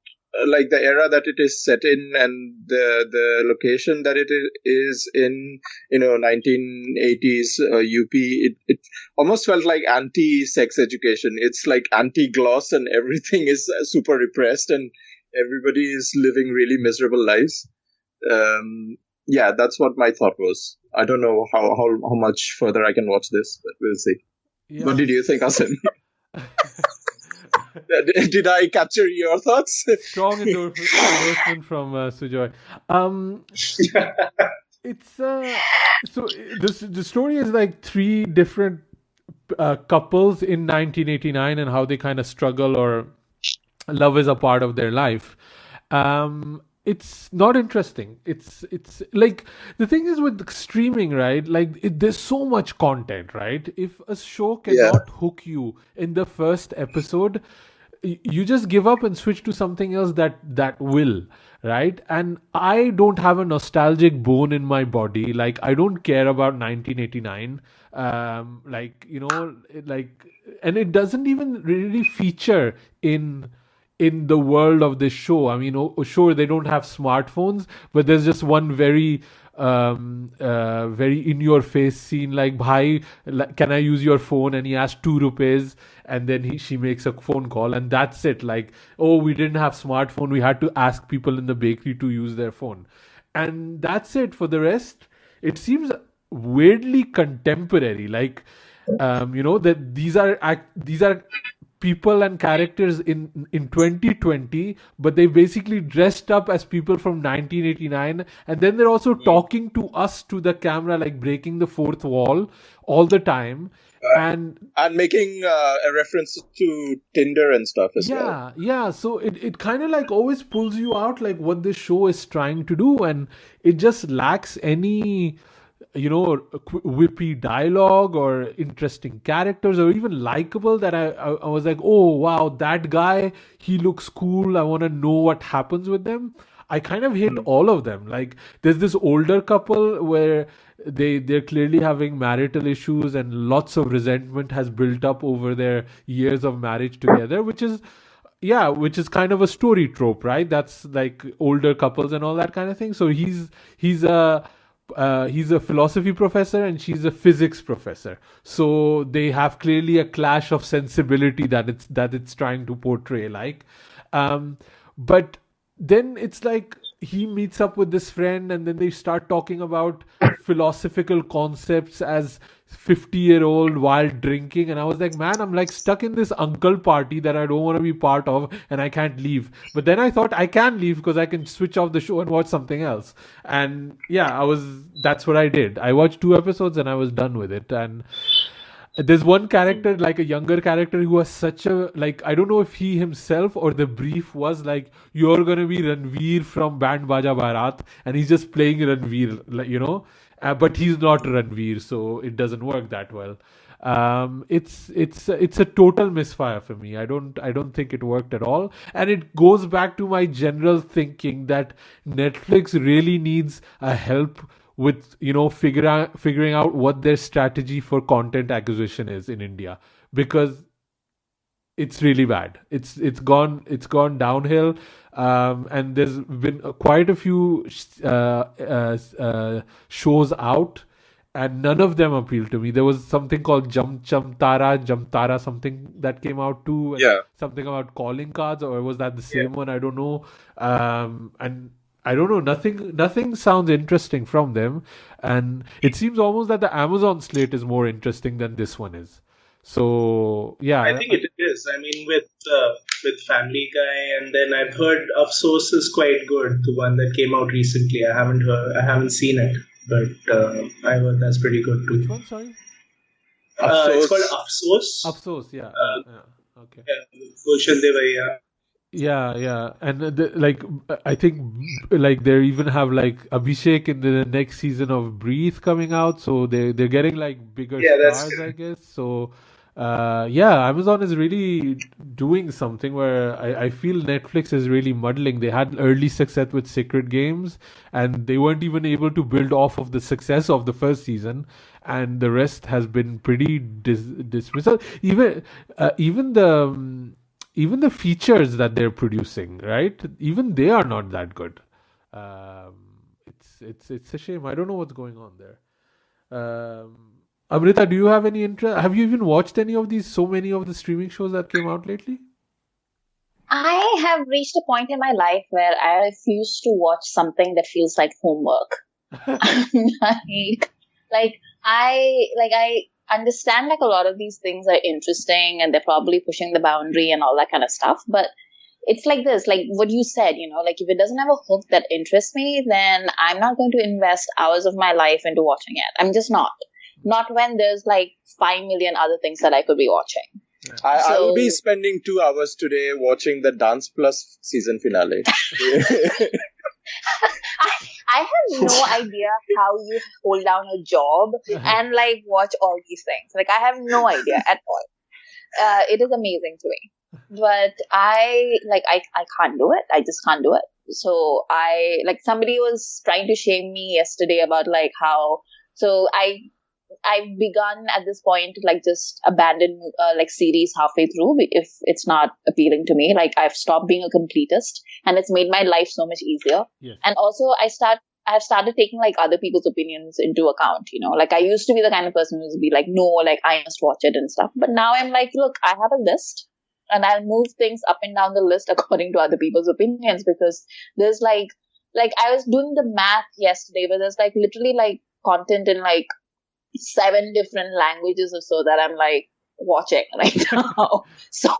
like the era that it is set in and the location that it is in, 1980s UP, it almost felt like anti-sex education. It's like anti-gloss and everything is super repressed and everybody is living really miserable lives. Yeah, that's what my thought was. I don't know how much further I can watch this, but we'll see. Yeah. What did you think, Asim? Did I capture your thoughts? Strong endorsement from Sujoy. It's so the story is like 3 different couples in 1989 and how they kind of struggle or love is a part of their life. It's not interesting. It's like, the thing is with streaming, right? Like, there's so much content, right? If a show cannot hook you in the first episode, you just give up and switch to something else that will, right? And I don't have a nostalgic bone in my body. Like, I don't care about 1989. And it doesn't even really feature in the world of this show. I mean, sure, they don't have smartphones, but there's just one very very in your face scene, like, bhai, can I use your phone? And he asks 2 rupees, and then she makes a phone call, and that's it. Like, oh, we didn't have smartphone, we had to ask people in the bakery to use their phone, and that's it. For the rest, it seems weirdly contemporary. Like, that these are people and characters in 2020, but they basically dressed up as people from 1989, and then they're also talking to us, to the camera, like breaking the fourth wall all the time, and making a reference to Tinder and stuff as well. Yeah. So it kind of like always pulls you out, like what this show is trying to do, and it just lacks any whippy dialogue or interesting characters or even likable, that I was like, oh wow, that guy, he looks cool, I want to know what happens with them. I kind of hate all of them. Like, there's this older couple where they're clearly having marital issues, and lots of resentment has built up over their years of marriage together, which is kind of a story trope, right? That's like older couples and all that kind of thing. So he's a philosophy professor and she's a physics professor. So they have clearly a clash of sensibility that it's trying to portray. Like, but then it's like he meets up with this friend, and then they start talking about philosophical concepts as 50-year-old while drinking, and I was like, man, I'm like stuck in this uncle party that I don't want to be part of, and I can't leave. But then I thought I can leave because I can switch off the show and watch something else. And that's what I did. I watched 2 episodes and I was done with it. And there's one character, like a younger character, who was such a, like, I don't know if he himself or the brief was like, you're gonna be Ranveer from Band Baja Bharat, and he's just playing Ranveer, like, but he's not Ranveer, so it doesn't work that well. It's a total misfire for me. I don't think it worked at all, and it goes back to my general thinking that Netflix really needs a help with figuring out what their strategy for content acquisition is in India, because it's really bad. It's gone downhill, and there's been quite a few shows out, and none of them appeal to me. There was something called Jamtara something that came out too. Something about calling cards, or was that the same one? I don't know. And I don't know. Nothing sounds interesting from them, and it seems almost that the Amazon slate is more interesting than this one is. So yeah, I think it is. I mean, with Family Guy, and then I've heard Afsos is quite good. The one that came out recently. I haven't seen it, but I heard that's pretty good too. Which one? Sorry. It's called Afsos. Afsos, yeah. Okay. Gulshan Devaiya. Yeah, and I think like they even have like Abhishek in the next season of Breathe coming out, so they're getting like bigger stars, I guess. So Amazon is really doing something where I feel Netflix is really muddling. They had early success with Sacred Games, and they weren't even able to build off of the success of the first season, and the rest has been pretty dismissal. Even the features that they're producing, right? Even they are not that good. It's a shame. I don't know what's going on there. Amrita, do you have any interest? Have you even watched so many of the streaming shows that came out lately? I have reached a point in my life where I refuse to watch something that feels like homework. I understand like a lot of these things are interesting and they're probably pushing the boundary and all that kind of stuff, but it's like this, like what you said, like if it doesn't have a hook that interests me, then I'm not going to invest hours of my life into watching it. I'm just not when there's like 5 million other things that I could be watching. I will be spending 2 hours today watching the Dance Plus season finale. I have no idea how you hold down a job and like watch all these things. Like I have no idea at all. It is amazing to me, but I can't do it. I just can't do it. So somebody was trying to shame me yesterday about like how. So I've begun at this point to like just abandon like series halfway through if it's not appealing to me. Like I've stopped being a completist, and it's made my life so much easier. Yes. And also I I've started taking like other people's opinions into account, like I used to be the kind of person who would be like, no, like I must watch it and stuff. But now I'm like, look, I have a list and I'll move things up and down the list according to other people's opinions, because there's like I was doing the math yesterday, but there's like literally like content in like 7 different languages or so that I'm like watching right now. So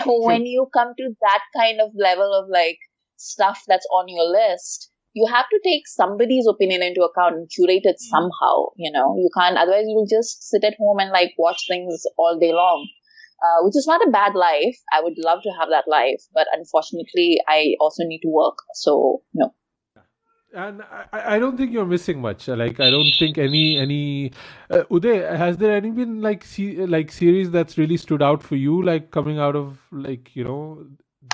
when you come to that kind of level of like stuff that's on your list, you have to take somebody's opinion into account and curate it somehow. You can't, otherwise you'll just sit at home and like watch things all day long, which is not a bad life. I would love to have that life, but unfortunately I also need to work, so no. And I don't think you're missing much. Like, I don't think any Uday, has there any been like series that's really stood out for you, like coming out of like,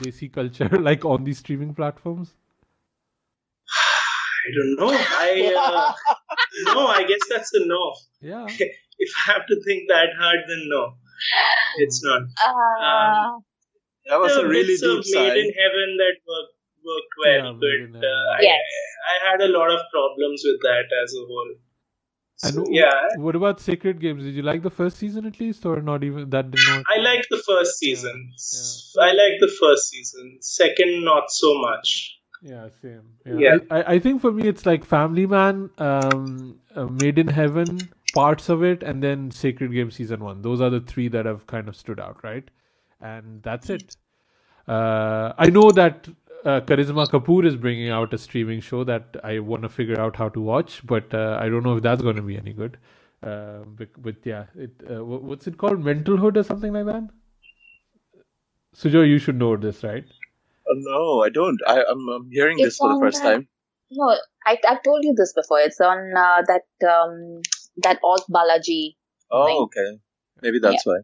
Desi culture, like on these streaming platforms? I don't know. No, I guess that's a no. Yeah. If I have to think that hard, then no, it's not. That was a really deep sign. Made in Heaven that worked well, but I had a lot of problems with that as a whole. So, What about Sacred Games? Did you like the first season at least, or not even that? I liked the first season. I liked the first season. Second, not so much. Yeah, same. Yeah. I think for me it's like Family Man, Made in Heaven, parts of it, and then Sacred Games season 1. Those are the 3 that have kind of stood out, right? And that's it. I know that Karisma Kapoor is bringing out a streaming show that I want to figure out how to watch, but I don't know if that's going to be any good. But yeah, what's it called? Mentalhood or something like that? Sujo, you should know this, right? No, I don't. I'm hearing this for the first time. No, I've told you this before. It's on that Alt Balaji. Oh, thing. Okay. Maybe that's why.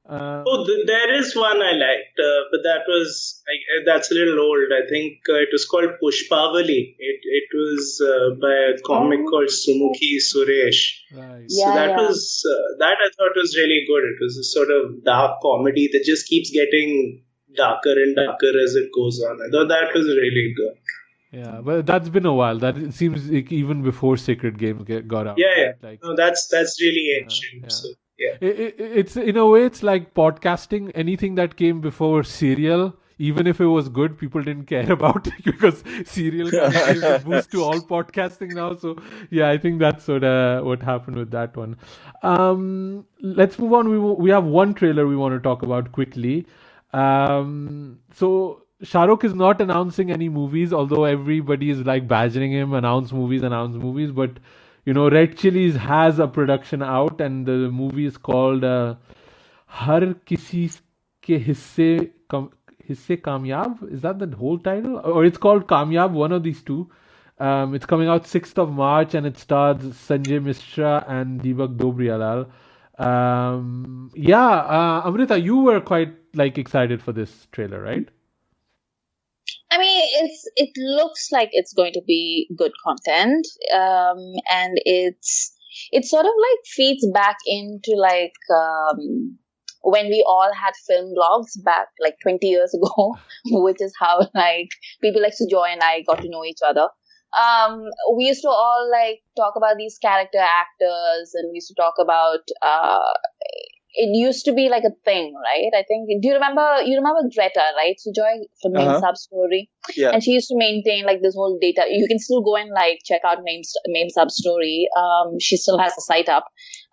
There is one I liked, but that's a little old. I think it was called Pushpavali. It was by a comic called Sumukhi Suresh. Right. So that I thought was really good. It was a sort of dark comedy that just keeps getting darker and darker as it goes on. I thought that was really good. Yeah, but that's been a while. That it seems like even before Sacred Games got out. Yeah. Right? Like, no, that's really ancient. Yeah. So, yeah. It's in a way, it's like podcasting. Anything that came before Serial, even if it was good, people didn't care about it because Serial gave a boost to all podcasting now. So yeah, I think that's what happened with that one. Let's move on. We have one trailer we want to talk about quickly. So Shah Rukh is not announcing any movies, although everybody is like badgering him, announce movies. But Red Chillies has a production out, and the movie is called Har Kisi Ke Hisse Kamyab. Is that the whole title? Or it's called Kamyab, one of these two. It's coming out 6th of March, and it stars Sanjay Mishra and Deepak Dobriyalal. Amrita, you were quite excited for this trailer, right? I mean, it looks like it's going to be good content, and it sort of feeds back into when we all had film blogs back 20 years ago, which is how people like Sujoy and I got to know each other. We used to all talk about these character actors, and we used to talk about it used to be a thing, right? I think, do you remember Greta, right? Sujoy from Main Sub Story. Yeah. And she used to maintain this whole data. You can still go and check out Main Sub Story. She still has the site up.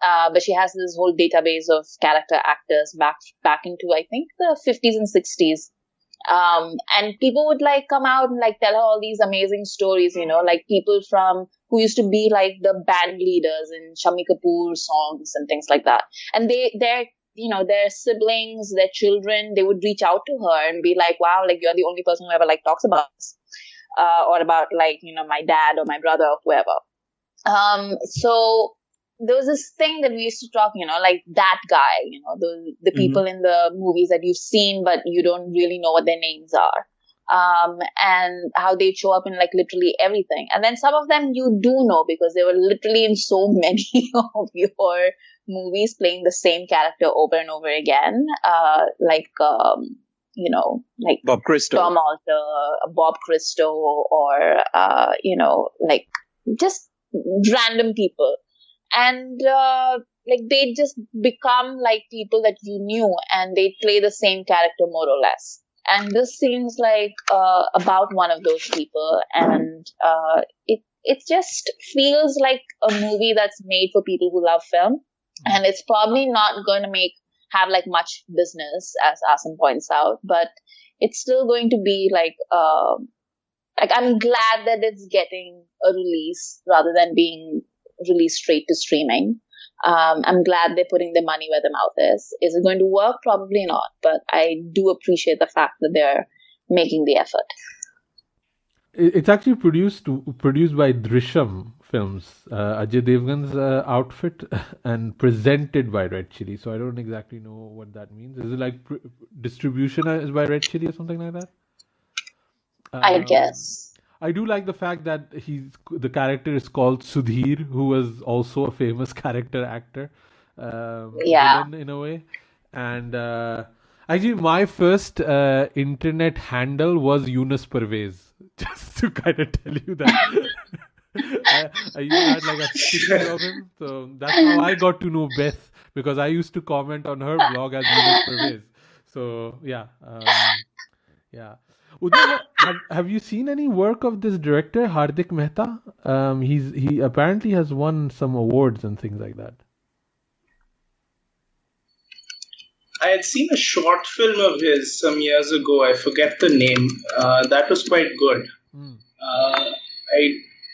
But she has this whole database of character actors back into, I think, the 50s and 60s. And people would come out and tell her all these amazing stories, people who used to be the band leaders in Shammi Kapoor songs and things like that. And their siblings, their children, they would reach out to her and be like, wow, you're the only person who ever talks about this, or about my dad or my brother or whoever. So there was this thing that we used to talk, that guy, the people in the movies that you've seen, but you don't really know what their names are. And how they show up in literally everything. And then some of them you do know because they were literally in so many of your movies playing the same character over and over again. like Bob Christo. Tom Alter, Bob Christo, or like just random people, and like they just become like people that you knew, and they play the same character more or less. And this seems like about one of those people, and it just feels like a movie that's made for people who love film, and it's probably not going to have like much business, as Asim points out, but it's still going to be like I'm glad that it's getting a release rather than being released straight to streaming. I'm glad they're putting their money where their mouth is. Is it going to work? Probably not, but I do appreciate the fact that they're making the effort. It's actually produced by Drishyam Films, Ajay Devgan's outfit, and presented by Red Chilli. So I don't exactly know what that means. Is it like distribution is by Red Chilli or something like that? I guess. I do like the fact that the character is called Sudhir, who was also a famous character actor. In a way. And actually, my first internet handle was Yunus Parvez, just to kind of tell you that. I used to have like a sticker of him, so that's how I got to know Beth, because I used to comment on her blog as Yunus Parvez. So yeah. Uday, have you seen any work of this director, Hardik Mehta? He apparently has won some awards and things like that. I had seen a short film of his some years ago. I forget the name. That was quite good.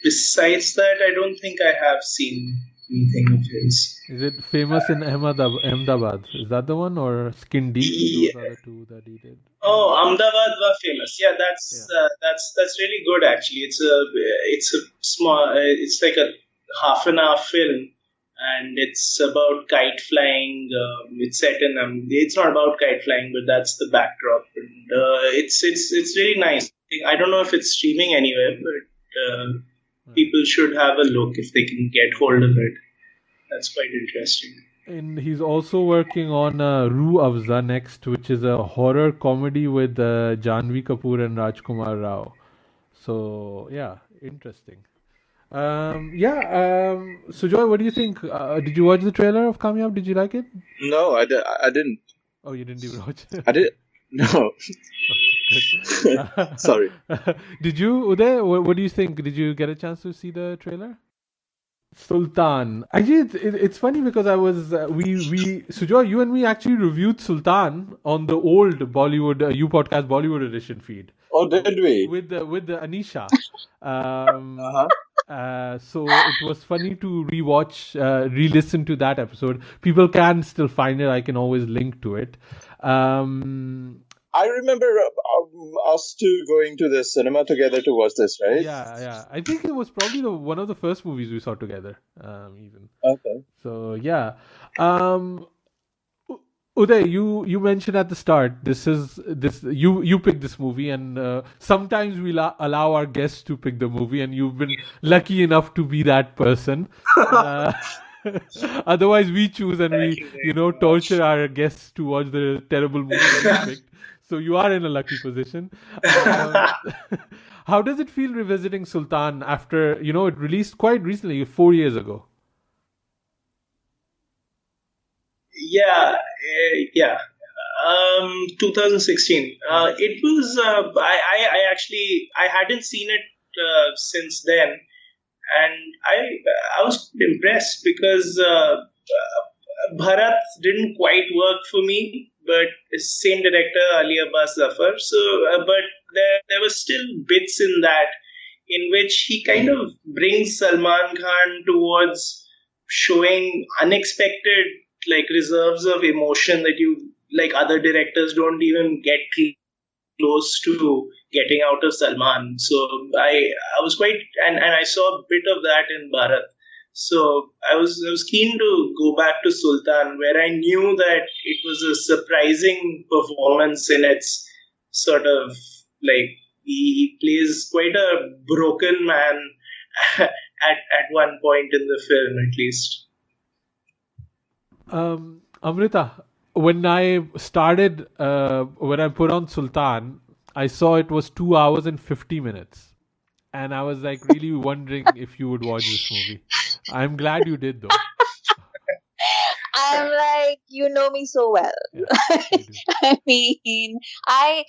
Besides that, I don't think I have seen anything of his. Is it famous in Ahmedabad? Is that the one, or Skin Deep? Those are the two that he did. Oh, Ahmedabad was famous. Yeah, that's really good actually. It's a small. It's like a half an hour film, and it's about kite flying. It's set in. It's not about kite flying, but that's the backdrop, and it's really nice. I don't know if it's streaming anywhere, but people should have a look if they can get hold of it. That's quite interesting. And he's also working on Roo Afza next, which is a horror comedy with Janhvi Kapoor and Rajkumar Rao. So yeah, interesting. Sujoy, what do you think? Did you watch the trailer of Kamyab? Did you like it? No, I didn't. Oh, you didn't even watch it? I did. No. Sorry. Did you, Uday? What do you think? Did you get a chance to see the trailer? Sultan. Actually, it's funny because I was Sujoy, you and me actually reviewed Sultan on the old Bollywood You Podcast Bollywood edition feed. Oh, did we? With the Anisha. So it was funny to re-listen to that episode. People can still find it. I can always link to it. I remember us two going to the cinema together to watch this, right? Yeah. I think it was probably one of the first movies we saw together, even. Okay. So yeah. Uday, you mentioned at the start you picked this movie, and sometimes we allow our guests to pick the movie, and you've been lucky enough to be that person. Otherwise, we choose and we torture our guests to watch the terrible movie that we picked. So you are in a lucky position. How does it feel revisiting Sultan after it released quite recently, 4 years ago? Yeah. 2016. It was. I hadn't seen it since then, and I was impressed because Bharat didn't quite work for me, but same director Ali Abbas Zafar. So, but there was still bits in that in which he kind of brings Salman Khan towards showing unexpected reserves of emotion that other directors don't even get close to getting out of Salman. So I was quite, and I saw a bit of that in Bharat. So I was keen to go back to Sultan, where I knew that it was a surprising performance in its sort of he plays quite a broken man at one point in the film, at least. Amrita, when I started, when I put on Sultan, I saw it was 2 hours and 50 minutes. And I was like really wondering if you would watch this movie. I'm glad you did, though. I'm like, you know me so well. Yeah, I mean, I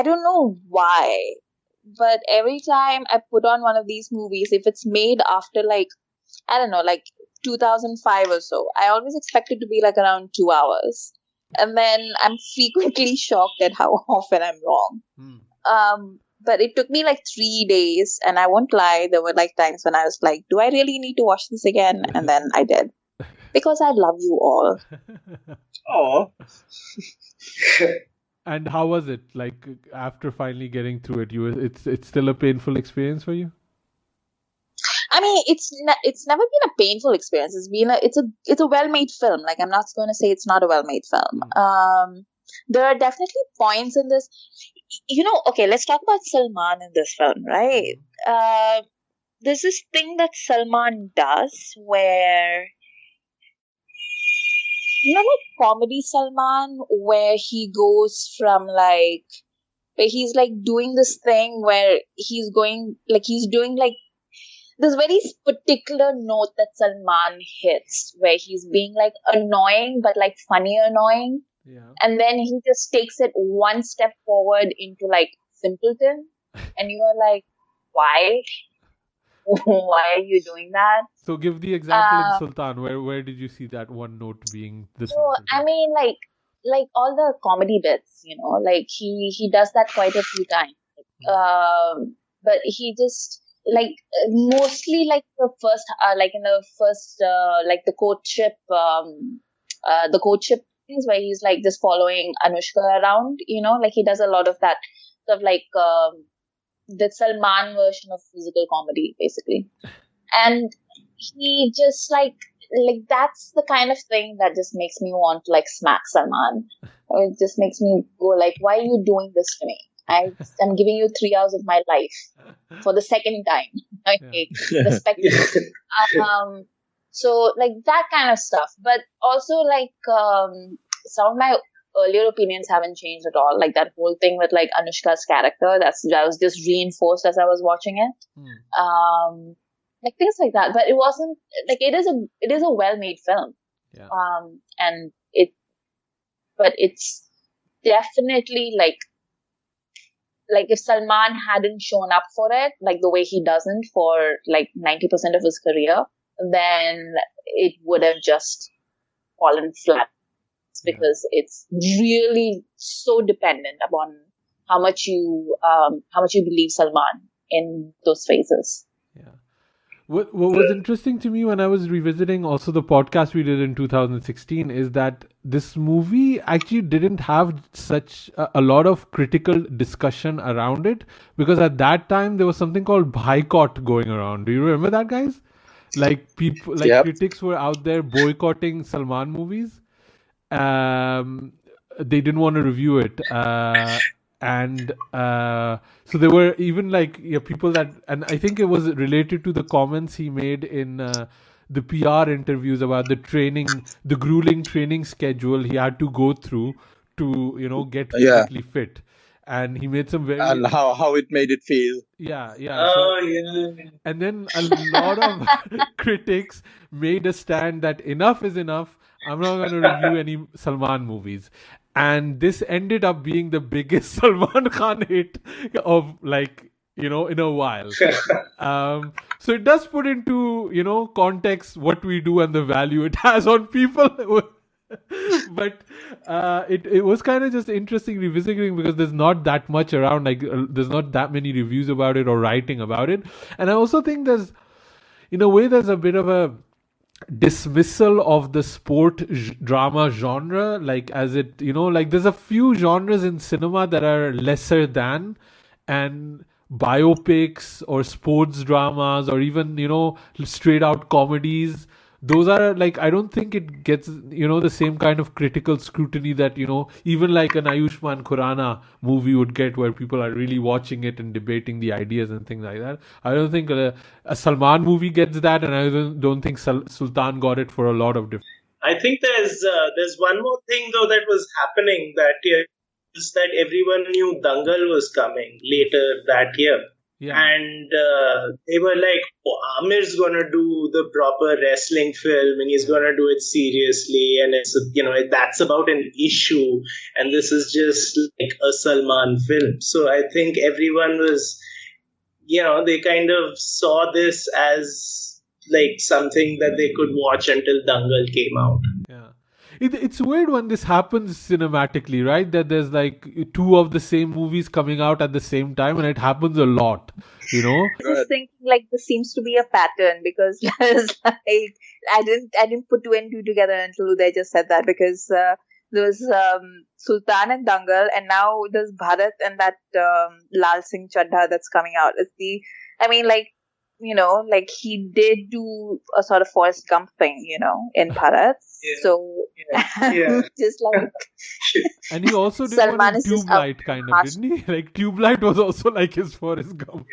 don't know why, but every time I put on one of these movies, if it's made after like, I don't know, like 2005 or so, I always expect it to be like around 2 hours. And then I'm frequently shocked at how often I'm wrong. But it took me like 3 days, and I won't lie, there were like times when I was like, do I really need to watch this again? And then I did. Because I love you all. Oh. And how was it? Like after finally getting through it, it's still a painful experience for you? I mean, it's never been a painful experience. It's a well-made film. Like, I'm not going to say it's not a well-made film. There are definitely points in this. Okay, let's talk about Salman in this film, right? There's this thing that Salman does where, like comedy Salman, where he goes from like, where he's like doing this thing where he's doing like this very particular note that Salman hits, where he's being like annoying, but like funny annoying. Yeah. And then he just takes it one step forward into like simpleton. And you're like, why? Why are you doing that? So give the example in Sultan. Where did you see that one note being the simpleton? I mean, like all the comedy bits, like he does that quite a few times. But he just like mostly like the first, like in the first, like the courtship things where he's like just following Anushka around, like he does a lot of that stuff, like the Salman version of physical comedy, basically. And he just like that's the kind of thing that just makes me want to like smack Salman. It just makes me go like, why are you doing this to me? I'm giving you 3 hours of my life for the second time. Okay, respect it. So like that kind of stuff, but also like some of my earlier opinions haven't changed at all. Like that whole thing with like Anushka's character, that was just reinforced as I was watching it. Like things like that, but it wasn't like it is a well-made film. Yeah. And it's definitely like if Salman hadn't shown up for it, like the way he doesn't for like 90% of his career, then it would have just fallen flat. Because it's really so dependent upon how much you believe Salman in those phases. Yeah. What was interesting to me when I was revisiting also the podcast we did in 2016 is that this movie actually didn't have such a lot of critical discussion around it, because at that time there was something called boycott going around. Do you remember that, guys? Like people, like critics were out there boycotting Salman movies. They didn't want to review it. And so there were even like people that, and I think it was related to the comments he made in the PR interviews about the grueling training schedule he had to go through to get physically fit, and he made some very and how it made it feel. Yeah. Oh, yeah. And then a lot of critics made a stand that enough is enough. I'm not going to review any Salman movies. And this ended up being the biggest Salman Khan hit of in a while. So it does put into, context what we do and the value it has on people. But it was kind of just interesting revisiting, because there's not that much around, there's not that many reviews about it or writing about it. And I also think there's a bit of a dismissal of the sport drama genre, there's a few genres in cinema that are lesser than, and biopics or sports dramas or even straight out comedies those are like, I don't think it gets, the same kind of critical scrutiny that, even like an Ayushmann Khurrana movie would get, where people are really watching it and debating the ideas and things like that. I don't think a Salman movie gets that, and I don't think Sultan got it for a lot of different. I think there's one more thing though that was happening that year, is that everyone knew Dangal was coming later that year. Yeah. And they were like, Amir's gonna do the proper wrestling film, and he's gonna do it seriously, and it's that's about an issue, and this is just like a Salman film. So I think everyone was, they kind of saw this as like something that they could watch until Dangal came out. Yeah. It's weird when this happens cinematically, right? That there's like two of the same movies coming out at the same time, and it happens a lot, I was thinking like this seems to be a pattern, because like I didn't put two and two together until Uday just said that, because there was Sultan and Dangal, and now there's Bharat and that Lal Singh Chaddha that's coming out. Like he did do a sort of Forrest Gump thing, in Bharat. Yeah. So, Yeah. just like... And he also did Salman one in is just Tube Light, kind of, didn't he? Like, Tube Light was also like his Forrest Gump.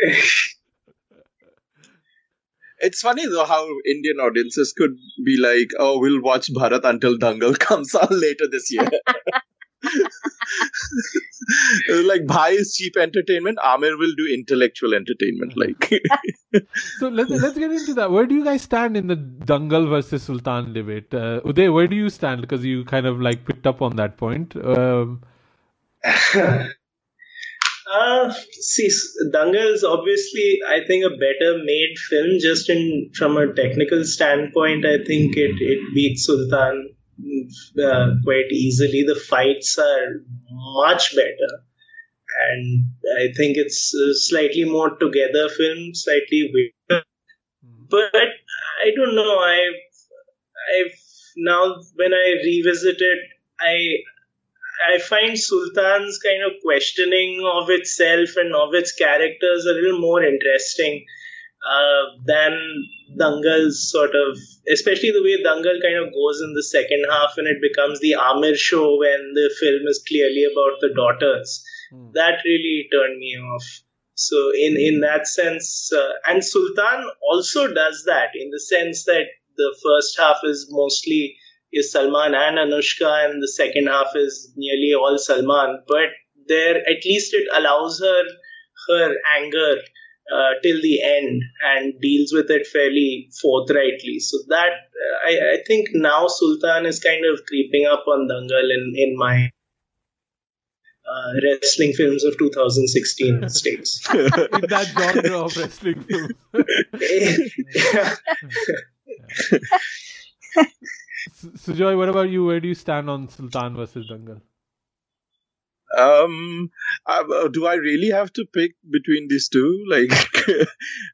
It's funny though how Indian audiences could be like, oh, we'll watch Bharat until Dangal comes out later this year. Like, Bhai is cheap entertainment, Amir will do intellectual entertainment. Like, so let's get into that. Where do you guys stand in the Dangal versus Sultan debate? Uday, where do you stand? Because you kind of like picked up on that point. See, Dangal is obviously, I think, a better made film. Just from a technical standpoint, I think it beats Sultan quite easily. The fights are much better, and I think it's a slightly more together film, slightly weirder. But I don't know. I've now, when I revisit it, I find Sultan's kind of questioning of itself and of its characters a little more interesting than Dangal's sort of, especially the way Dangal kind of goes in the second half, and it becomes the Amir show when the film is clearly about the daughters. That really turned me off. So in that sense, and Sultan also does that in the sense that the first half is mostly Salman and Anushka, and the second half is nearly all Salman. But there, at least it allows her anger till the end and deals with it fairly forthrightly. So that I think now Sultan is kind of creeping up on Dangal in my wrestling films of 2016 states. In that genre of wrestling film. Sujoy, what about you? Where do you stand on Sultan versus Dangal? Do I really have to pick between these two? Like,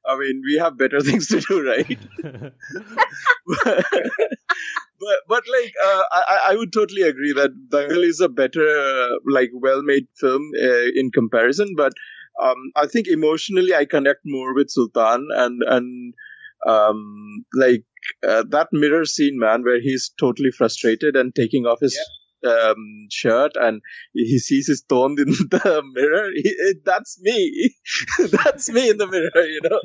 I mean, we have better things to do, right? but like, I would totally agree that Dangal is a better, like, well-made film in comparison. But I think emotionally, I connect more with Sultan, and like that mirror scene, man, where he's totally frustrated and taking off his shirt, and he sees his thorn in the mirror. That's me. That's me in the mirror, you know.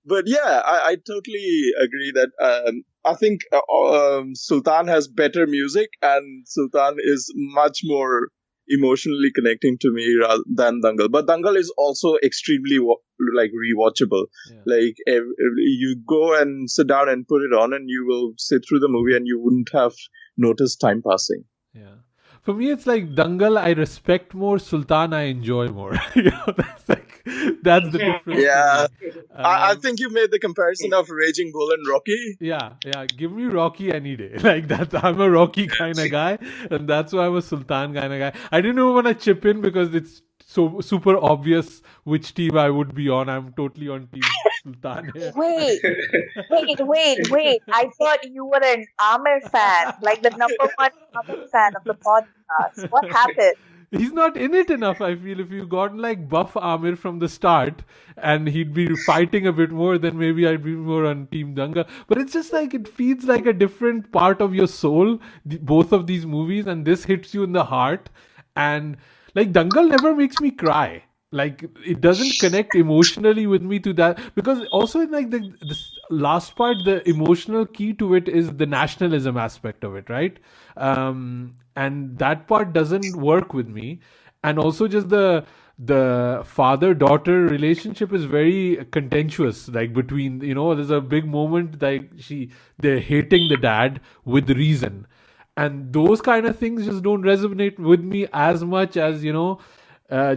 But yeah, I totally agree that I think Sultan has better music, and Sultan is much more emotionally connecting to me rather than Dangal. But Dangal is also extremely like rewatchable. Yeah. Like if you go and sit down and put it on, and you will sit through the movie and you wouldn't have noticed time passing. Yeah. For me, it's like Dangal I respect more, Sultan I enjoy more. You know, that's the difference. Yeah. I think you made the comparison of Raging Bull and Rocky. Yeah. Give me Rocky any day. Like that, I'm a Rocky kind of guy, and that's why I'm a Sultan kind of guy. I didn't even want to chip in because it's so super obvious which team I would be on. I'm totally on team Sultan here. Wait. I thought you were an Amir fan, like the number one Amir fan of the podcast. What happened? he's not in it enough. I feel if you got like buff Amir from the start and he'd be fighting a bit more, then maybe I'd be more on Team Dangal. But it's just like it feels like a different part of your soul, both of these movies, and this hits you in the heart. And like Dangal never makes me cry. Like it doesn't connect emotionally with me to that, because also in like this last part, the emotional key to it is the nationalism aspect of it, right? And that part doesn't work with me. And also just the father daughter relationship is very contentious, like between, there's a big moment like they're hating the dad with reason, and those kind of things just don't resonate with me as much as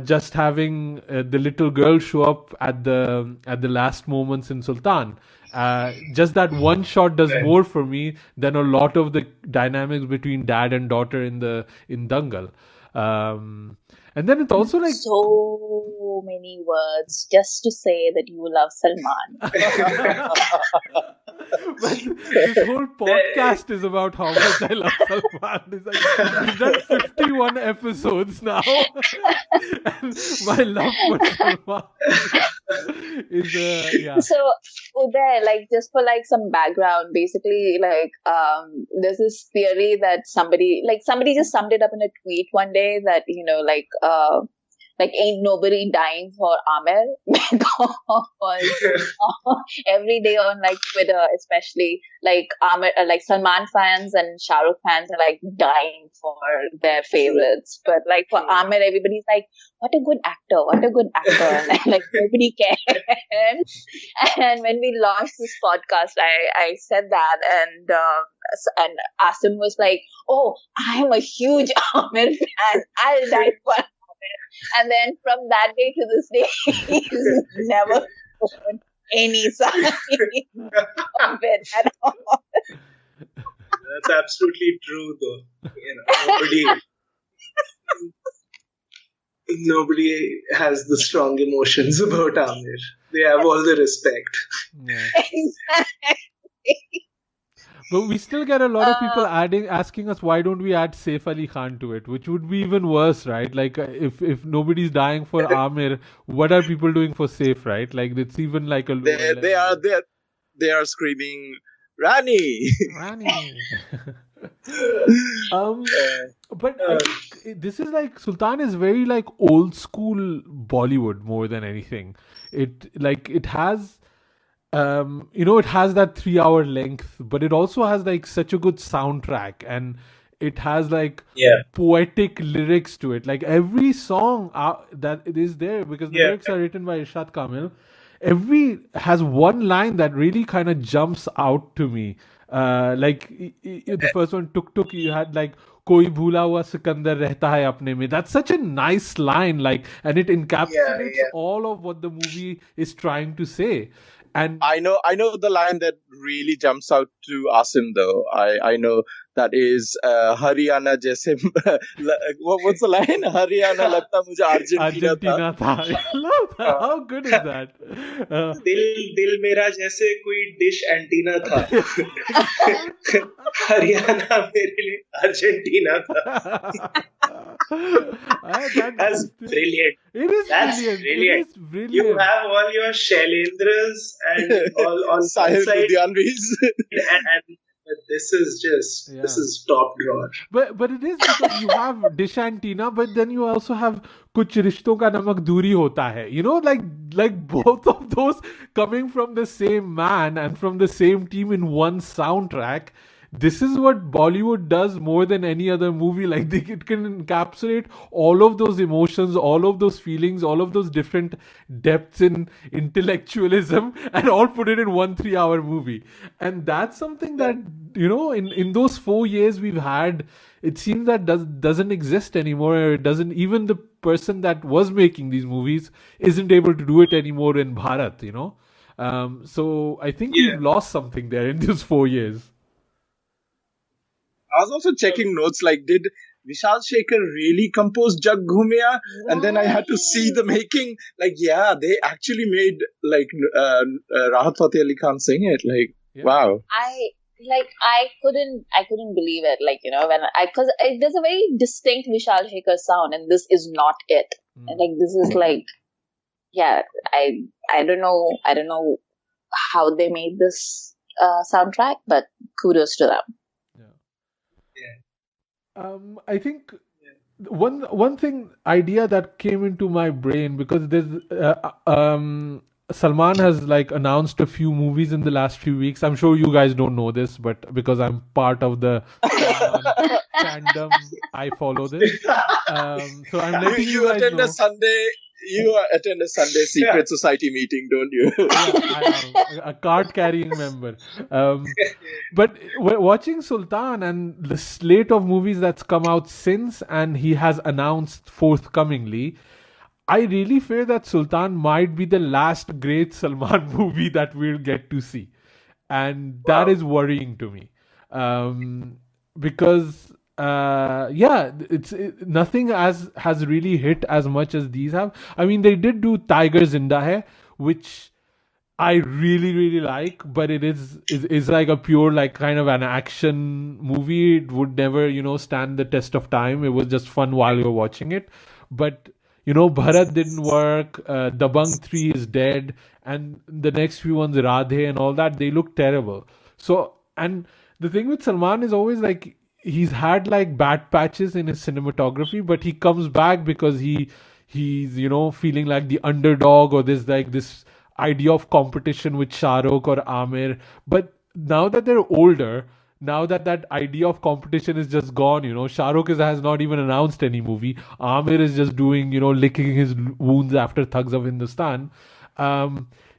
just having the little girl show up at the last moments in Sultan. Just that one shot does more for me than a lot of the dynamics between dad and daughter in Dangal. And then it's also like so many words just to say that you love Salman. But this whole podcast is about how much I love Salman. It's like, we've done 51 episodes now, and my love for Salman is So Uday, like just for like some background, basically like there's this theory that somebody just summed it up in a tweet one day that like ain't nobody dying for Amir, because every day on like Twitter, especially like Amir, like Salman fans and Shah Rukh fans are like dying for their favorites, but like for Amir, everybody's like, what a good actor, and like nobody cares. And when we launched this podcast, I said that, and Asim was like, oh, I'm a huge Amir fan, I'll die for Amir. And then from that day to this day, he's never shown any sign of it at all. That's absolutely true, though. Nobody has the strong emotions about Amir. They have all the respect. Yeah. Exactly. But we still get a lot of people asking us, why don't we add Saif Ali Khan to it, which would be even worse, right? Like if nobody's dying for Amir, what are people doing for Saif, right? Like it's even like a they are screaming Rani. But this is like Sultan is very like old school Bollywood more than anything. It has. It has that 3-hour length, but it also has like such a good soundtrack, and it has like poetic lyrics to it. Like every song that it is there, because the lyrics are written by Irshad Kamil, every has one line that really kind of jumps out to me. Like the first one, Tuk Tuk, you had like Koi bhula hua Sikandar rehta hai apne mein. That's such a nice line, like, and it encapsulates all of what the movie is trying to say. And I know the line that really jumps out to Asim though. I know that is Haryana jaise what's the line? Haryana lagta mujhe Argentina tha. I love that. How good is that? Dil mera jaise koi dish antenna tha. Haryana mere liye Argentina tha. That's brilliant. That's brilliant. It is brilliant. You have all your Shailendras and all on Sahil side, Ludhianvis. and this is top drawer. But it is because you have dish antenna, but then you also have kuch rishton ka namak duri hota hai. Like both of those coming from the same man and from the same team in one soundtrack. This is what Bollywood does more than any other movie. Like it can encapsulate all of those emotions, all of those feelings, all of those different depths in intellectualism, and all put it in one 3-hour movie. And that's something that, in those 4 years we've had, it seems that doesn't exist anymore. Or it doesn't, even the person that was making these movies isn't able to do it anymore in Bharat, So I think we've lost something there in those 4 years. I was also checking notes, like, did Vishal Shekhar really compose Jag Ghumiya? And then I had to see the making. Like, they actually made, like, Rahat Fateh Ali Khan sing it. Like, wow. like I couldn't believe it. Like, because there's a very distinct Vishal Shekhar sound, and this is not it. And, like, this is like, yeah, I don't know how they made this soundtrack, but kudos to them. I think one idea that came into my brain, because there's Salman has like announced a few movies in the last few weeks. I'm sure you guys don't know this, but because I'm part of the Salman fandom, I follow this. So I'm letting you guys attend know. You attend a Sunday secret society meeting, don't you? Yeah, I am a card-carrying member. But watching Sultan and the slate of movies that's come out since, and he has announced forthcomingly, I really fear that Sultan might be the last great Salman movie that we'll get to see. And that is worrying to me. Because nothing has really hit as much as these have. I mean, they did do Tiger Zinda Hai, which I really really like, but it is like a pure, like, kind of an action movie. It would never stand the test of time. It was just fun while you're watching it. But Bharat didn't work. Dabangg 3 is dead, and the next few ones, Radhe and all that, they look terrible. So, and the thing with Salman is always like, he's had like bad patches in his cinematography, but he comes back because he's feeling like the underdog, or there's like this idea of competition with Shah Rukh or Amir. But now that they're older, now that idea of competition is just gone, Shah Rukh has not even announced any movie. Amir is just doing, licking his wounds after Thugs of Hindustan.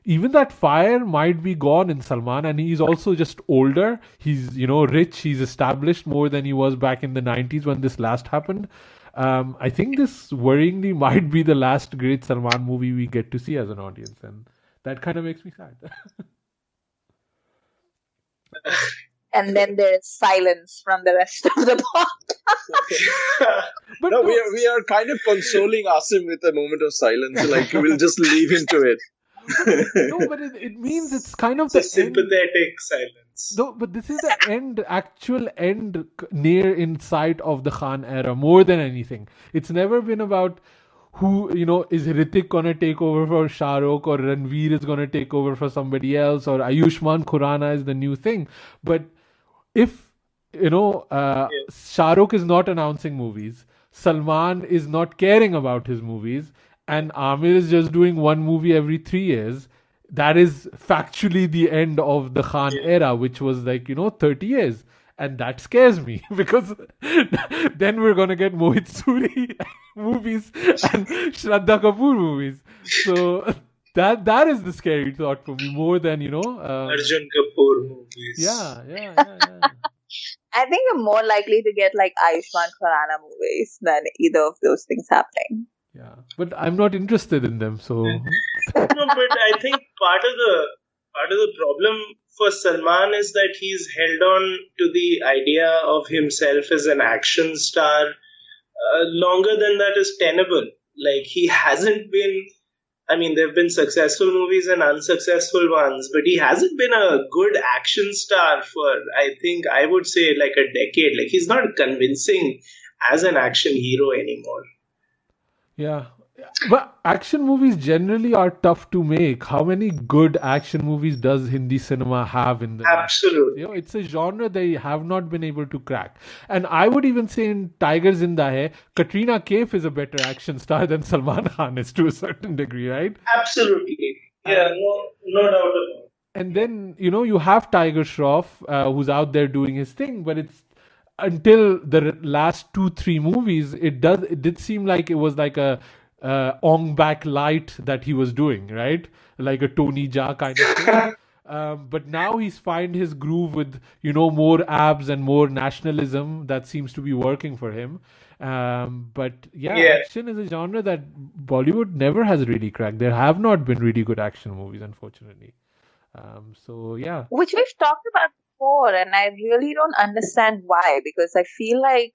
Even that fire might be gone in Salman, and he's also just older. He's, rich. He's established more than he was back in the 90s when this last happened. I think this worryingly might be the last great Salman movie we get to see as an audience, and that kind of makes me sad. And then there's silence from the rest of the podcast. But no, we are kind of consoling Asim with a moment of silence. Like, we'll just leave him to it. No, but it means it's kind of the sympathetic silence. No, but this is the actual end near in sight of the Khan era more than anything. It's never been about who, is Hrithik gonna take over for Shah Rukh, or Ranveer is gonna take over for somebody else, or Ayushmann Khurrana is the new thing. But if Shah Rukh is not announcing movies, Salman is not caring about his movies, and Amir is just doing one movie every 3 years, that is factually the end of the Khan era, which was like 30 years. And that scares me, because then we're going to get Mohit Suri movies and Shraddha Kapoor movies. So that is the scary thought for me, more than Arjun Kapoor movies. Yeah. I think we're more likely to get like Ayushmann Khurrana movies than either of those things happening. Yeah, but I'm not interested in them, so. No, but I think part of the problem for Salman is that he's held on to the idea of himself as an action star longer than that is tenable. Like, he hasn't been. I mean, there have been successful movies and unsuccessful ones, but he hasn't been a good action star for, I think, I would say, like a decade. Like, he's not convincing as an action hero anymore. Yeah. But action movies generally are tough to make. How many good action movies does Hindi cinema have in the Absolutely. It's a genre they have not been able to crack. And I would even say in Tiger Zinda Hai, Katrina Kaif is a better action star than Salman Khan is, to a certain degree, right? Absolutely. Yeah, no doubt about it. And then, you have Tiger Shroff, who's out there doing his thing, but it's until the last 2-3 movies, it did seem like it was like a Ong Bak light that he was doing, right? Like a Tony Jaa kind of thing. But now he's find his groove with, more abs and more nationalism that seems to be working for him. But action is a genre that Bollywood never has really cracked. There have not been really good action movies, unfortunately. Which we've talked about before, and I really don't understand why, because I feel like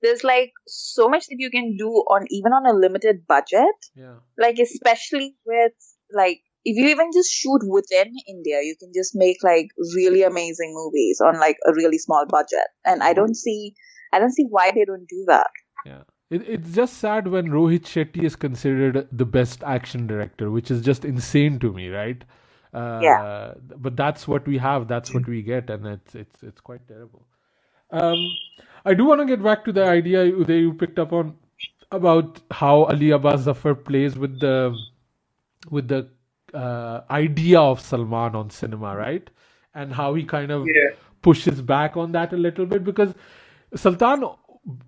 there's like so much that you can do even on a limited budget. Yeah. Like, especially with like if you even just shoot within India, you can just make like really amazing movies on like a really small budget. And I don't see why they don't do that. Yeah. It's just sad when Rohit Shetty is considered the best action director, which is just insane to me, right? Yeah. But that's what we have, that's what we get, and it's quite terrible. I do want to get back to the idea, Uday, you picked up on about how Ali Abbas Zafar plays with the idea of Salman on cinema, right? And how he kind of pushes back on that a little bit, because Sultan,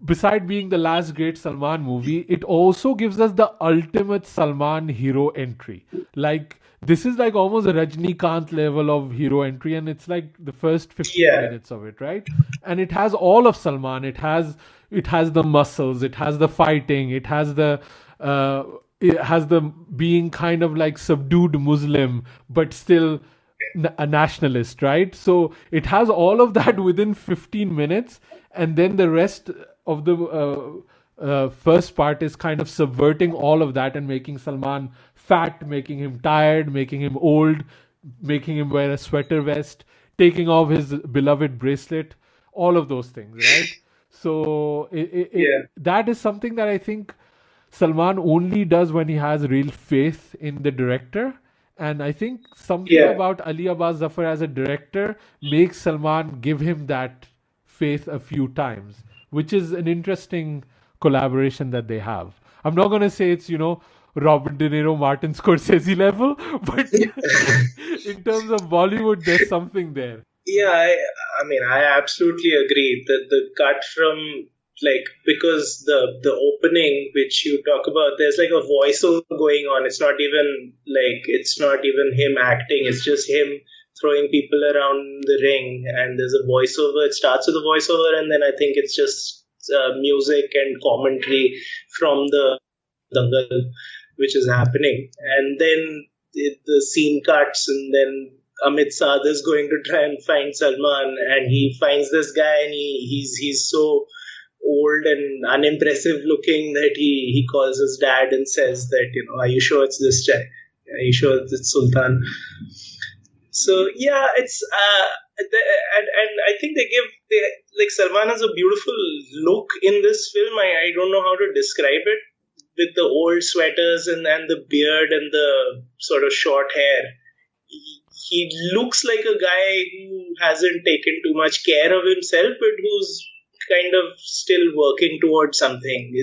beside being the last great Salman movie, it also gives us the ultimate Salman hero entry. Like, this is like almost a Rajnikant level of hero entry, and it's like the first 15 minutes of it, right? And it has all of Salman. It has the muscles, it has the fighting, it has the being kind of like subdued Muslim, but still a nationalist, right? So it has all of that within 15 minutes, and then the rest of the first part is kind of subverting all of that and making Salman fat, making him tired, making him old, making him wear a sweater vest, taking off his beloved bracelet, all of those things, right? So that is something that I think Salman only does when he has real faith in the director. And I think something about Ali Abbas Zafar as a director makes Salman give him that faith a few times, which is an interesting collaboration that they have. I'm not going to say it's, Robert De Niro, Martin Scorsese level, but in terms of Bollywood, there's something there. Yeah, I absolutely agree that the cut from, like, because the opening which you talk about, there's like a voiceover going on. It's not even him acting. It's just him throwing people around the ring, and there's a voiceover. It starts with a voiceover, and then I think it's just music and commentary from the dangal which is happening, and then the scene cuts, and then Amit Saad is going to try and find Salman, and he finds this guy, and he's so old and unimpressive looking that he calls his dad and says that, are you sure it's this guy? Are you sure it's Sultan? So yeah, it's and I think like Salman has a beautiful look in this film. I don't know how to describe it, with the old sweaters and the beard and the sort of short hair. He looks like a guy who hasn't taken too much care of himself, but who's kind of still working towards something.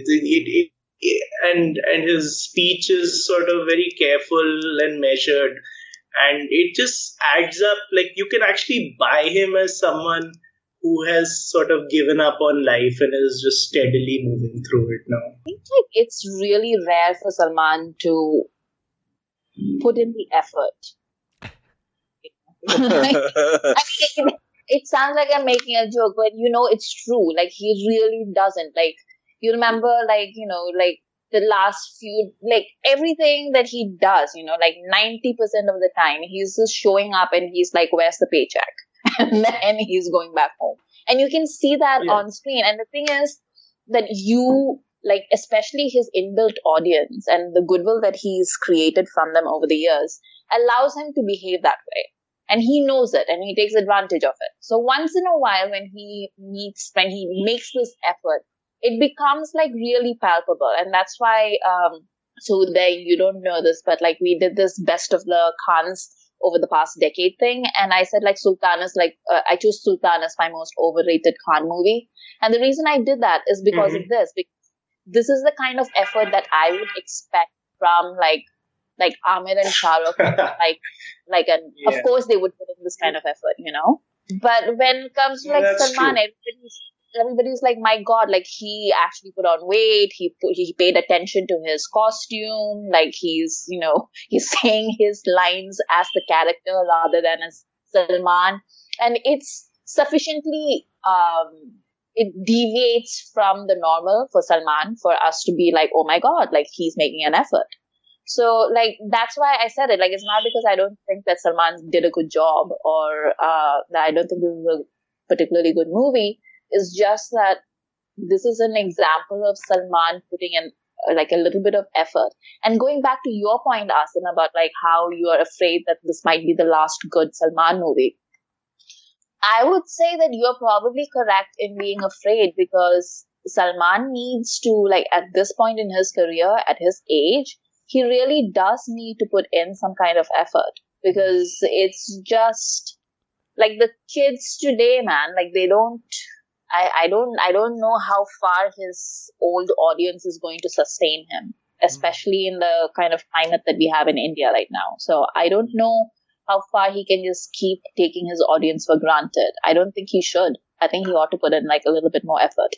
And his speech is sort of very careful and measured, and it just adds up. Like, you can actually buy him as someone who has sort of given up on life and is just steadily moving through it now. I think like it's really rare for Salman to put in the effort. It sounds like I'm making a joke, but it's true. Like, he really doesn't. Like, you remember, like, like the last few, like everything that he does, like 90% of the time, he's just showing up and he's like, where's the paycheck? And then he's going back home. And you can see that on screen. And the thing is that like, especially his inbuilt audience and the goodwill that he's created from them over the years allows him to behave that way. And he knows it and he takes advantage of it. So once in a while, when he makes this effort, it becomes like really palpable. And that's why, so there, you don't know this, but like we did this best of the Khans over the past decade thing. And I said like Sultan is like, I chose Sultan as my most overrated Khan movie. And the reason I did that is because of this. Because this is the kind of effort that I would expect from like Amir and Shah Rukh, of course they would put in this kind of effort, But when it comes to like Salman, everybody's like, my God, like he actually put on weight, he paid attention to his costume, like he's saying his lines as the character rather than as Salman, and it's sufficiently it deviates from the normal for Salman for us to be like, oh my God, like he's making an effort. So, like, that's why I said it. Like, it's not because I don't think that Salman did a good job or that I don't think it was a particularly good movie. It's just that this is an example of Salman putting in like a little bit of effort. And going back to your point, Asim, about like how you are afraid that this might be the last good Salman movie, I would say that you're probably correct in being afraid, because Salman needs to, like, at this point in his career, at his age, he really does need to put in some kind of effort, because it's just like the kids today, man, like they don't, I don't know how far his old audience is going to sustain him, especially in the kind of climate that we have in India right now. So I don't know how far he can just keep taking his audience for granted. I don't think he should. I think he ought to put in like a little bit more effort.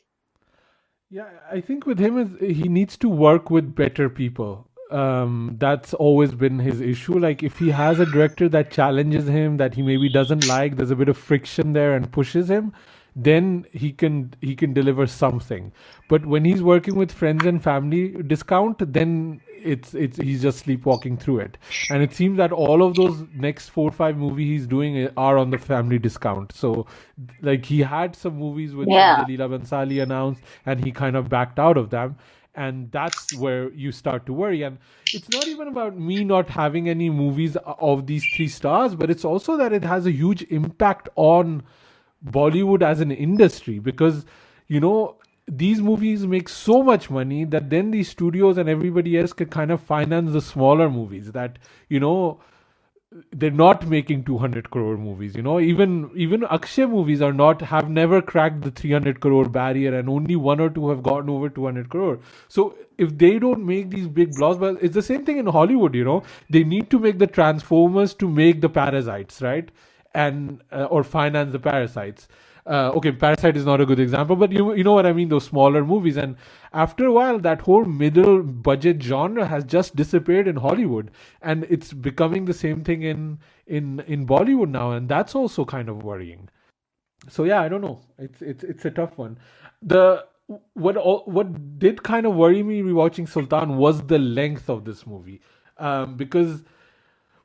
Yeah, I think with him is he needs to work with better people. That's always been his issue. Like if he has a director that challenges him, that he maybe doesn't like, there's a bit of friction there and pushes him, then he can deliver something. But when he's working with friends and family discount, then it's he's just sleepwalking through it. And it seems that all of those next 4 or 5 movies he's doing are on the family discount. So like he had some movies with Jalila Bansali announced, and he kind of backed out of them. And that's where you start to worry. And it's not even about me not having any movies of these 3 stars, but it's also that it has a huge impact on Bollywood as an industry, because, you know, these movies make so much money that then these studios and everybody else can kind of finance the smaller movies that, you know, they're not making 200 crore movies. You know, even Akshay movies have never cracked the 300 crore barrier, and only 1 or 2 have gotten over 200 crore. So if they don't make these big blockbusters, it's the same thing in Hollywood. You know, they need to make the Transformers to make the Parasites, right? And or finance the Parasites. Okay, Parasite is not a good example, but you know what I mean, those smaller movies. And after a while, that whole middle budget genre has just disappeared in Hollywood, and it's becoming the same thing in Bollywood now, and that's also kind of worrying. So yeah, I don't know, it's a tough one. What did kind of worry me rewatching Sultan was the length of this movie, because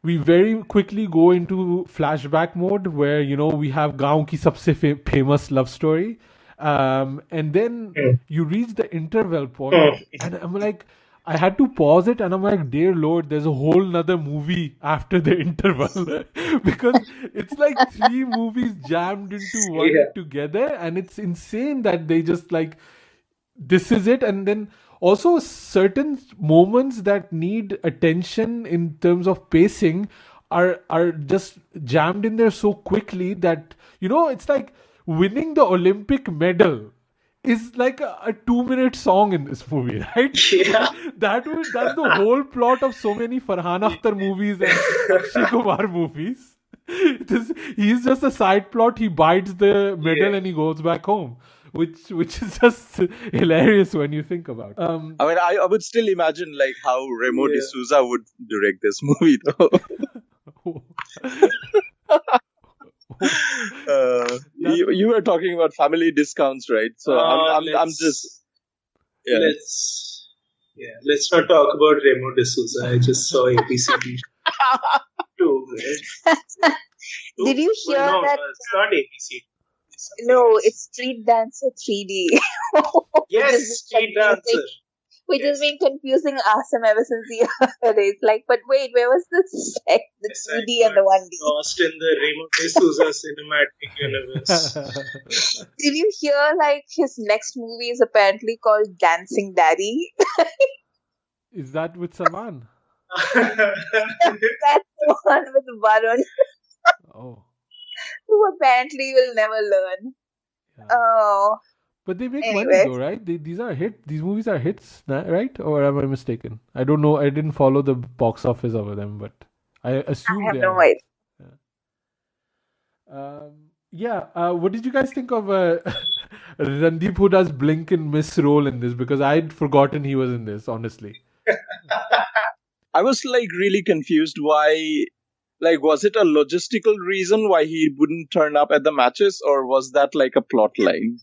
we very quickly go into flashback mode where, you know, we have Gaon ki sabse famous love story, and then you reach the interval point, and I'm like, I had to pause it, and I'm like, dear Lord, there's a whole nother movie after the interval because it's like 3 movies jammed into one together, and it's insane that they just like, this is it. And then also certain moments that need attention in terms of pacing are just jammed in there so quickly that, you know, it's like winning the Olympic medal is like a 2-minute song in this movie, right? Yeah. That's the whole plot of so many Farhan Akhtar movies and Akshay Kumar movies. He's just a side plot. He bites the medal and he goes back home. Which is just hilarious when you think about it. I mean, I would still imagine like how Remo D'Souza would direct this movie, though. You were talking about family discounts, right? So I'm just let's not talk about Remo D'Souza. I just saw ABCD 2. Right? Did you hear that? No, it's not ABCD. No, it's Street Dancer 3D. Yes, Street Dancer. Which has been confusing Asim ever since the other days. Like, but wait, where was the 2D and the 1D? Lost in the Remo D'Souza cinematic universe. Did you hear, like, his next movie is apparently called Dancing Daddy? Is that with Salman? That's the one with Varun. Oh. Who apparently will never learn. Yeah. Oh. But they make money though, right? These are hits. These movies are hits, right? Or am I mistaken? I don't know. I didn't follow the box office of them, but I assume I have they no are. idea. What did you guys think of Randeep Huda's blink and miss role in this? Because I'd forgotten he was in this, honestly. I was like really confused why. Like, was it a logistical reason why he wouldn't turn up at the matches, or was that like a plot line?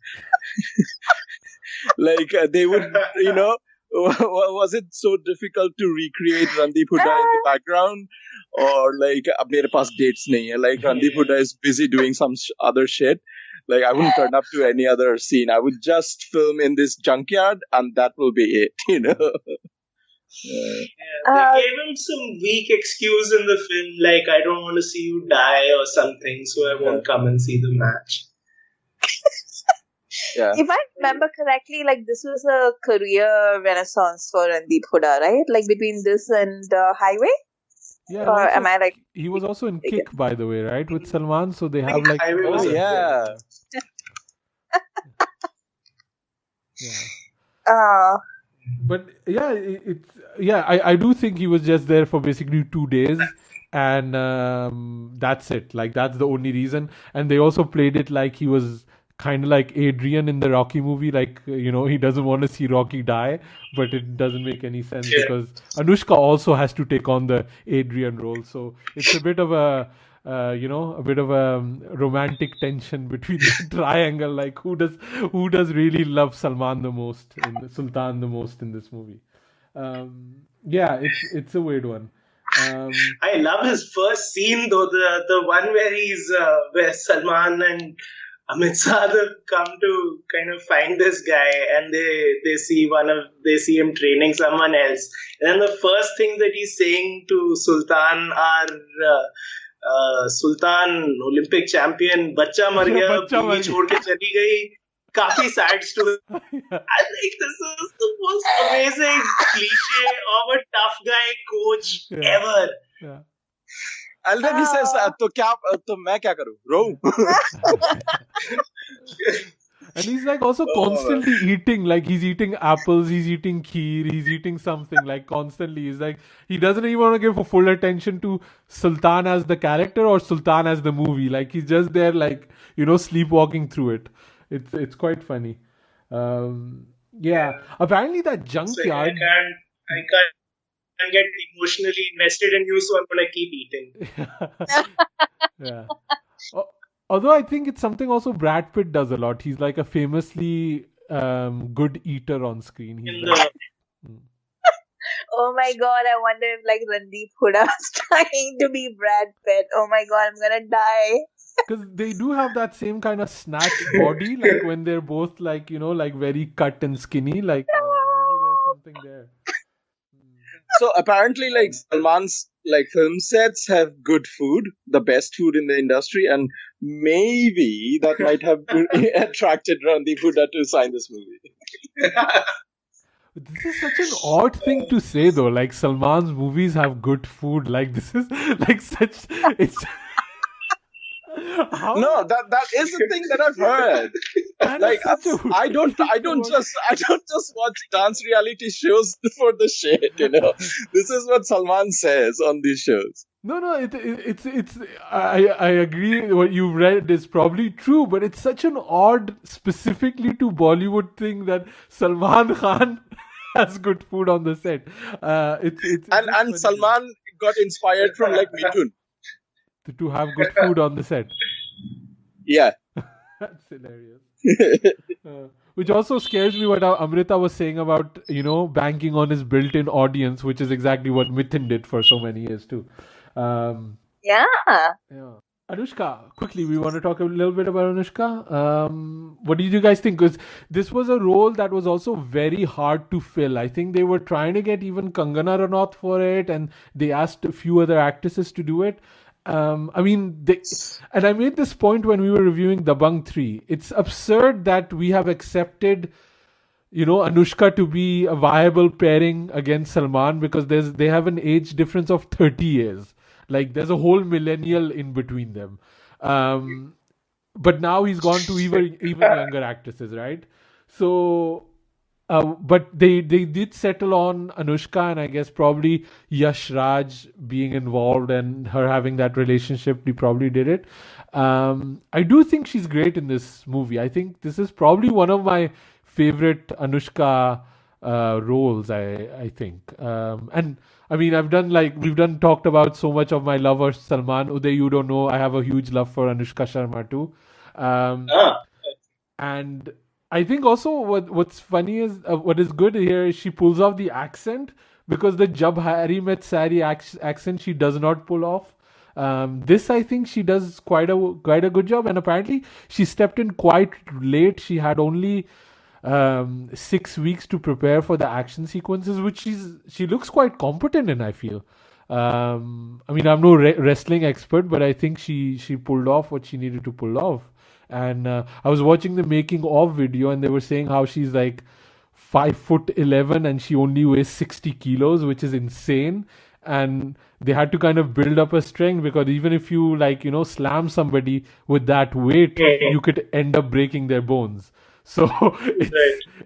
Like, they would, you know, was it so difficult to recreate Randeep Huda in the background? Or like, ab mere paas dates nahi hai, like Randeep Huda is busy doing some other shit. Like, I wouldn't turn up to any other scene. I would just film in this junkyard, and that will be it, They gave him some weak excuse in the film, like, I don't want to see you die or something, so I won't come and see the match. If I remember correctly, like, this was a career renaissance for Randeep Hooda, right? Like, between this and Highway? Yeah, Or am I like... He was also in Kick, by the way, right? With Salman, so they have like... Oh, yeah. But yeah, I do think he was just there for basically 2 days, and that's it. Like, that's the only reason. And they also played it like he was kind of like Adrian in the Rocky movie, like, he doesn't want to see Rocky die, but it doesn't make any sense because Anushka also has to take on the Adrian role. So it's a bit of a romantic tension between the triangle, like who does really love Salman the most, Sultan the most in this movie. It's a weird one. I love his first scene though, the one where Salman and Amit Sadar come to kind of find this guy, and they see him training someone else, and then the first thing that he's saying to Sultan are Sultan Olympic champion, बच्चा मर गया, बीवी छोड़ के चली गई, काफी sad story. I think this is the most amazing cliche of a tough guy coach ever. Yeah. And then he says, तो मैं क्या करूँ? Row. And he's like also constantly eating, like he's eating apples, he's eating kheer, he's eating something, like constantly. He's like, he doesn't even want to give full attention to Sultan as the character or Sultan as the movie. Like, he's just there, like, sleepwalking through it. It's quite funny. Apparently that junkyard... So I can't get emotionally invested in you, so I'm gonna keep eating. Yeah. Although I think it's something also Brad Pitt does a lot. He's like a famously good eater on screen. Oh my god, I wonder if like Randeep Hooda is trying to be Brad Pitt. Oh my god, I'm gonna die. Because they do have that same kind of snatch body, like when they're both like, like very cut and skinny, like maybe there's something there. So apparently, like, Salman's like film sets have good food, the best food in the industry, and maybe that might have attracted Randeep Hooda to sign this movie. This is such an odd thing to say, though. Like, Salman's movies have good food. Like, this is like such. It's. How? No, that is the thing that I've heard. Like, I don't just watch dance reality shows for the shit. This is what Salman says on these shows. No, it's. I agree. What you read is probably true, but it's such an odd, specifically to Bollywood thing that Salman Khan has good food on the set. And Salman got inspired from like Mithun. To have good food on the set. Yeah. That's hilarious. Which also scares me what Amrita was saying about, banking on his built-in audience, which is exactly what Mithun did for so many years too. Yeah. Anushka, quickly, we want to talk a little bit about Anushka. What did you guys think? Because this was a role that was also very hard to fill. I think they were trying to get even Kangana Ranaut for it, and they asked a few other actresses to do it. And I made this point when we were reviewing Dabbang 3. It's absurd that we have accepted, Anushka to be a viable pairing against Salman because they have an age difference of 30 years. Like, there's a whole millennial in between them. But now he's gone to even younger actresses, right? So, but they did settle on Anushka, and I guess probably Yash Raj being involved and her having that relationship, they probably did it. I do think she's great in this movie. I think this is probably one of my favorite Anushka roles, I think. And I mean, we've talked about so much of my love for Salman. Uday, you don't know, I have a huge love for Anushka Sharma too. And I think also what's funny is, what is good here is she pulls off the accent, because the Jab Hari Met Sari accent she does not pull off. This, I think, she does quite a good job, and apparently she stepped in quite late. She had only 6 weeks to prepare for the action sequences, which she looks quite competent in, I feel. I mean, I'm no wrestling expert, but I think she pulled off what she needed to pull off. And I was watching the making of video, and they were saying how she's like 5'11" and she only weighs 60 kilos, which is insane. And they had to kind of build up a strength, because even if you slam somebody with that weight, you could end up breaking their bones. So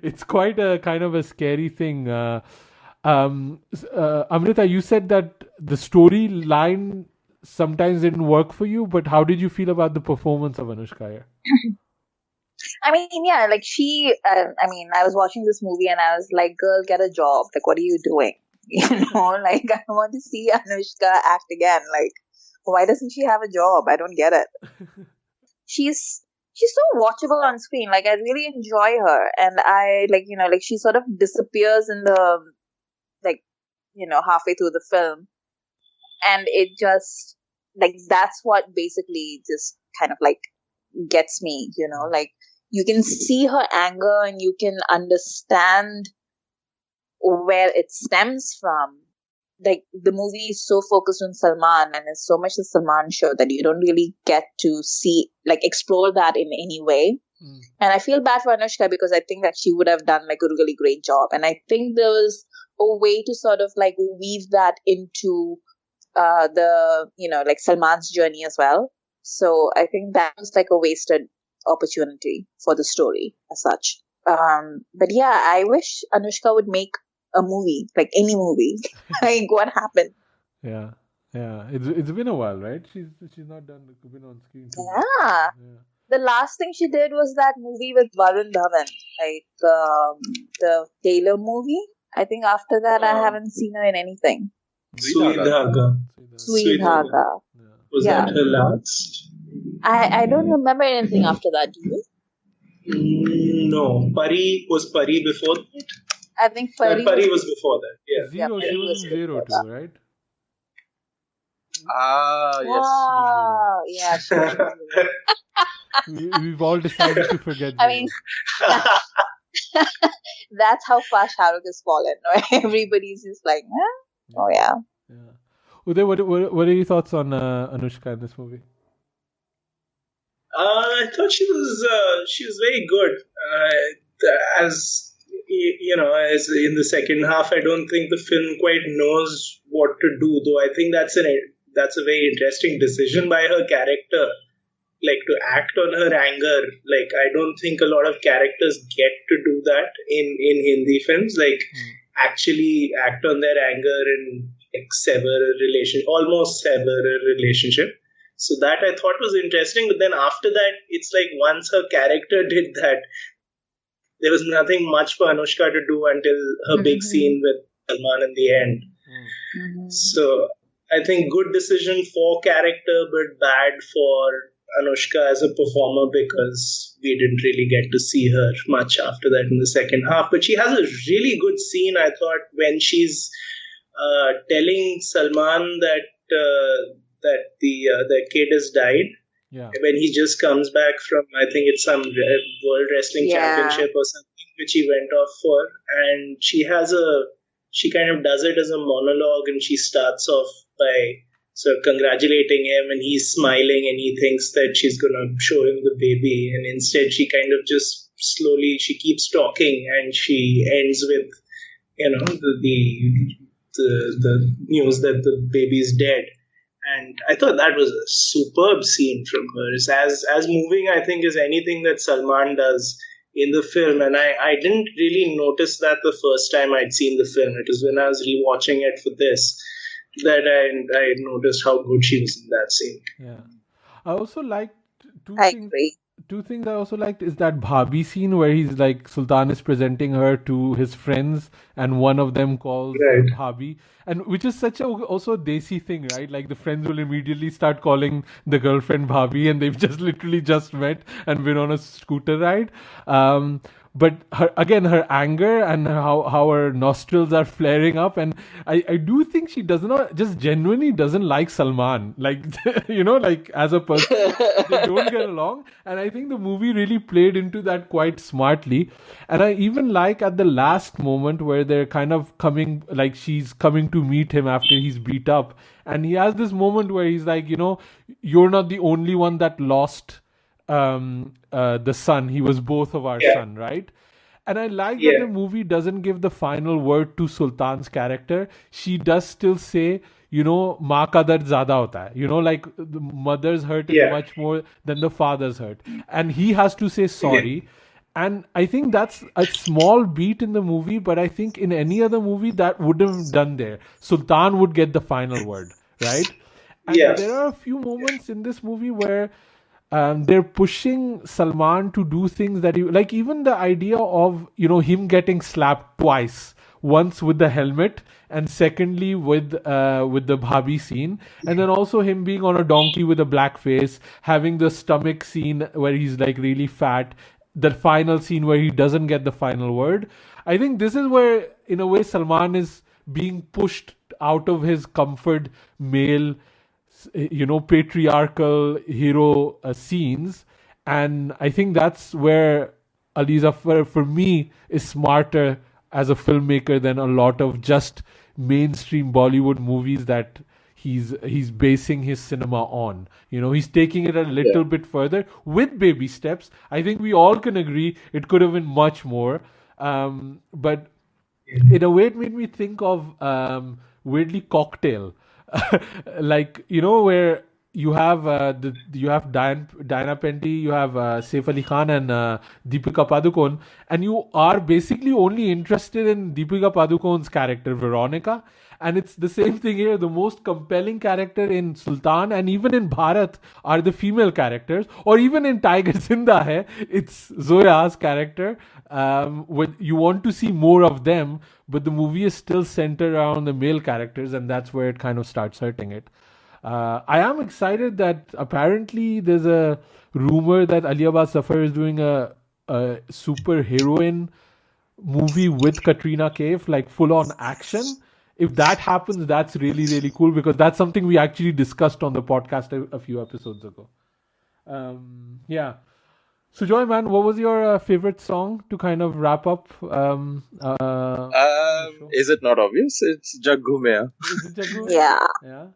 it's quite a kind of a scary thing. Amrita, you said that the storyline sometimes didn't work for you, but how did you feel about the performance of Anushka here? I mean, yeah, like I was watching this movie and I was like, girl, get a job. Like, what are you doing? Like, I want to see Anushka act again. Like, why doesn't she have a job? I don't get it. She's so watchable on screen. Like, I really enjoy her. And I, she sort of disappears in the, halfway through the film. And it just, that's what basically just kind of, gets me, like, you can see her anger and you can understand where it stems from. Like, the movie is so focused on Salman and it's so much the Salman show that you don't really get to see, explore that in any way. And I feel bad for Anushka because I think that she would have done a really great job. And I think there was a way to sort of weave that into Salman's journey as well. So I think that was a wasted opportunity for the story as such. But yeah, I wish Anushka would make a movie, any movie. What happened? Yeah. It's been a while, right? She's not been on screen. Yeah. The last thing she did was that movie with Varun Dhawan, the Taylor movie. I think after that, I haven't seen her in anything. Sweet Dhaga. Was that her last? I don't remember anything after that. Do you? No. Pari before that? I think Pari was before that. Yeah. Zero. She was in Zero too, right? Yes. Wow. Yeah. Sure. We've all decided to forget. I mean, that's how fast Shah Rukh has fallen. Right? Everybody's just like, oh yeah. Uday, what are your thoughts on Anushka in this movie? I thought she was very good. As in the second half, I don't think the film quite knows what to do. Though I think that's a very interesting decision by her character, to act on her anger. I don't think a lot of characters get to do that in Hindi films. Actually act on their anger and almost sever a relationship. So that I thought was interesting. But then after that, it's once her character did that, there was nothing much for Anushka to do until her big scene with Salman in the end. So I think good decision for character, but bad for Anushka as a performer because we didn't really get to see her much after that in the second half. But she has a really good scene, I thought, when she's telling Salman that the kid has died. Yeah. When he just comes back from, I think it's some World Wrestling Championship or something, which he went off for. And she kind of does it as a monologue, and she starts off by sort of congratulating him, and he's smiling, and he thinks that she's going to show him the baby. And instead, she kind of just slowly, she keeps talking, and she ends with, the news that the baby's dead. And I thought that was a superb scene from her. It's as moving, I think, as anything that Salman does in the film. And I didn't really notice that the first time I'd seen the film. It was when I was rewatching it for this that I noticed how good she was in that scene. Yeah. I also liked two things I also liked is that Bhabhi scene where he's Sultan is presenting her to his friends and one of them calls Bhabhi, and which is such a also desi thing, right? The friends will immediately start calling the girlfriend Bhabhi, and they've just literally just met and been on a scooter ride. but her anger and how her nostrils are flaring up, and I do think she does not just genuinely doesn't like Salman, like like as a person they don't get along, and I think the movie really played into that quite smartly. And I even like at the last moment where they're kind of coming, like she's coming to meet him after he's beat up, and he has this moment where he's like, you're not the only one that lost the son. He was both of our son, right? And I like that the movie doesn't give the final word to Sultan's character. She does still say, maa ka dard zyada hota hai. Like the mother's hurt is much more than the father's hurt. And he has to say sorry. And I think that's a small beat in the movie, but I think in any other movie that wouldn't have done there. Sultan would get the final word, right? And there are a few moments in this movie where they're pushing Salman to do things that like even the idea of him getting slapped twice, once with the helmet and secondly with the bhabi scene, and then also him being on a donkey with a black face, having the stomach scene where he's like really fat, the final scene where he doesn't get the final word. I think this is where in a way Salman is being pushed out of his comfort male patriarchal hero scenes, and I think that's where Ali Zafar for me is smarter as a filmmaker than a lot of just mainstream Bollywood movies that he's basing his cinema on. He's taking it a little bit further with baby steps. I think we all can agree it could have been much more, but in a way it made me think of weirdly Cocktail. Like where you have Diana Penty, you have Saif Ali Khan and Deepika Padukone, and you are basically only interested in Deepika Padukone's character Veronica, and it's the same thing here. The most compelling character in Sultan and even in Bharat are the female characters, or even in Tiger Zinda Hai, it's Zoya's character. You want to see more of them, but the movie is still centered around the male characters, and that's where it kind of starts hurting it. I am excited that apparently there's a rumor that Ali Abbas Zafar is doing a superheroine movie with Katrina Kaif, like full on action. If that happens, that's really, really cool, because that's something we actually discussed on the podcast a few episodes ago. So, Joy, man, what was your favorite song to kind of wrap up? Is it not obvious? It's Jag Ghumeya. Is it Jag Ghumeya? Yeah.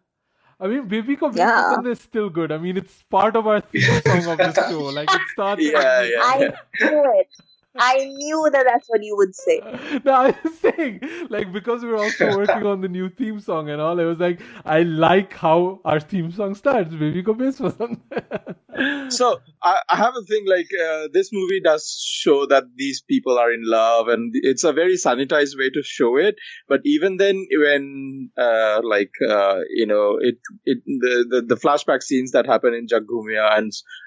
I mean, Baby Ko Baby is still good. I mean, it's part of our theme song of the show. Like, it starts... I knew it. I knew that's what you would say. No, I was saying, like, because we're also working on the new theme song and all, I was like, I like how our theme song starts. Baby Ko Baby. So, I have a thing, like, this movie does show that these people are in love, and it's a very sanitized way to show it. But even then, when, the flashback scenes that happen in Jag Ghumeya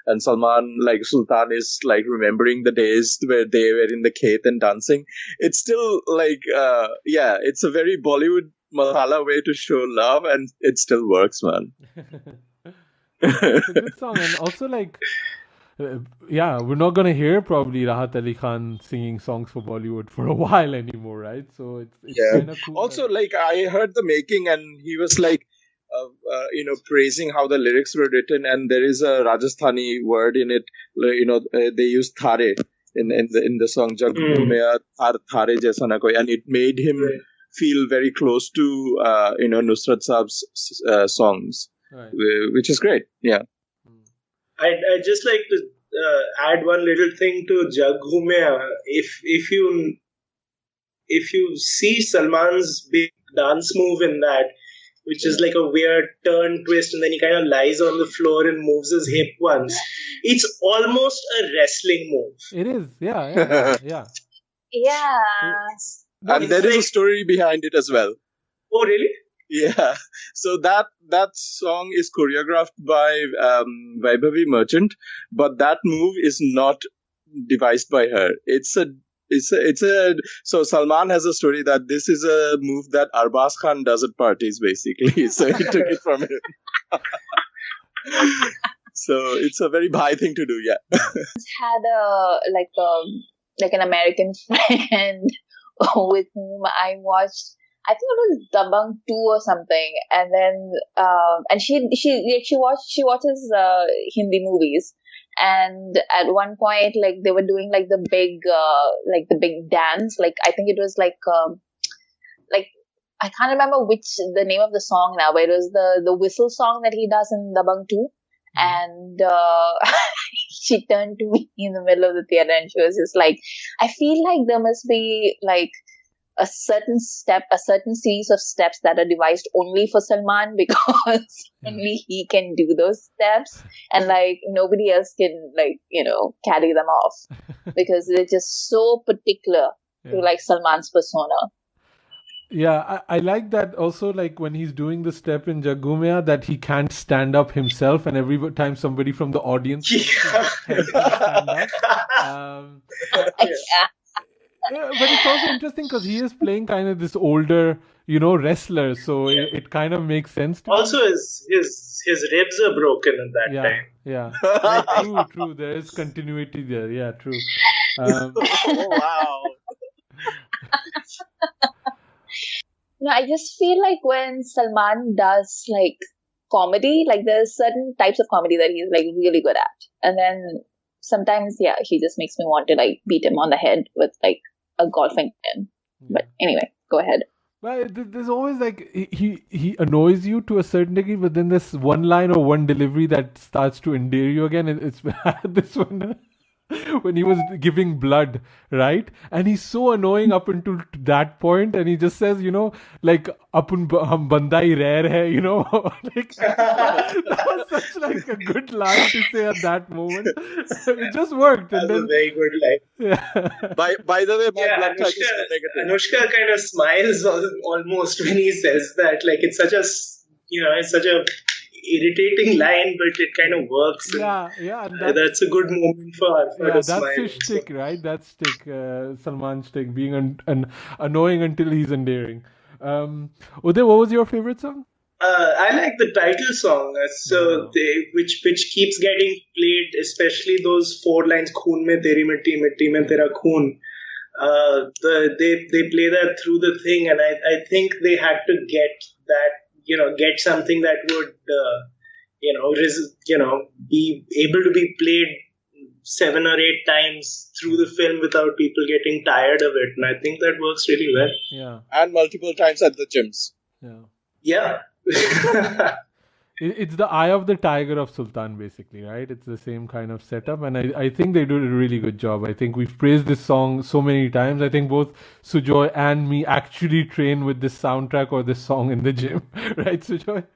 and Salman, like, Sultan is, like, remembering the days where they were in the Khet and dancing. It's still like, it's a very Bollywood masala way to show love, and it still works, man. It's a good song, and also like, we're not gonna hear probably Rahat Ali Khan singing songs for Bollywood for a while anymore, right? So it's kind of cool. Also, like, I heard the making, and he was like, praising how the lyrics were written, and there is a Rajasthani word in it. They use thare in the song Jag Ghumeya thare jaisa na koi, and it made him feel very close to Nusrat Saab's songs, which is great. Yeah. I'd just like to add one little thing to Jag Ghumeya. If you see Salman's big dance move in that, which is like a weird turn twist, and then he kind of lies on the floor and moves his hip once. It's almost a wrestling move. It is, yeah. Yeah. And there is a story behind it as well. Oh, really? Yeah. So that song is choreographed by Vaibhavi Merchant, but that move is not devised by her. So Salman has a story that this is a move that Arbaz Khan does at parties, basically. So he took it from him. So it's a very Bhai thing to do, yeah. Had a like an American friend with whom I watched. I think it was Dabang 2 or something, and then and she watches Hindi movies, and at one point like they were doing like the big dance, like I think it was like I can't remember the name of the song now, but it was the whistle song that he does in Dabang 2. And she turned to me in the middle of the theater and she was just like, I feel like there must be like a certain series of steps that are devised only for Salman, because only he can do those steps, and like nobody else can, like, carry them off, because they're just so particular to like Salman's persona. Yeah, I like that also, like when he's doing the step in Jagumya, that he can't stand up himself, and every time somebody from the audience help him stand up. But it's also interesting because he is playing kind of this older, wrestler, so it kind of makes sense to also him. His ribs are broken at that time. Yeah. True. There is continuity there. Yeah, true. Oh, wow. No, I just feel like when Salman does like comedy, like there's certain types of comedy that he's like really good at, and then sometimes he just makes me want to like beat him on the head with like a golfing pin. But anyway, go ahead. Well, there's always like he annoys you to a certain degree, but then there's one line or one delivery that starts to endear you again. It's this one. When he was giving blood, right? And he's so annoying up until that point, and he just says, like apun hum banda hi rare hai, like that was such like a good line to say at that moment. It just worked. That's a very good line. Yeah. By the way, my blood type is negative. Anushka kind of smiles almost when he says that. Like it's such a irritating line, but it kind of works. Yeah. That's a good moment for her. That's his shtick, right? That's Salman's shtick, being annoying until he's endearing. Uday, what was your favorite song? I like the title song. Which keeps getting played, especially those 4 lines. "Khoon mein teri mitti, mitti mein tera khoon." They play that through the thing, and I think they had to get that. Get something that would, be able to be played 7 or 8 times through the film without people getting tired of it. And I think that works really well. Yeah. And multiple times at the gyms. Yeah. It's the eye of the tiger of Sultan, basically, right? It's the same kind of setup, and I think they do a really good job. I think we've praised this song so many times. I think both Sujoy and me actually train with this soundtrack or this song in the gym, right, Sujoy?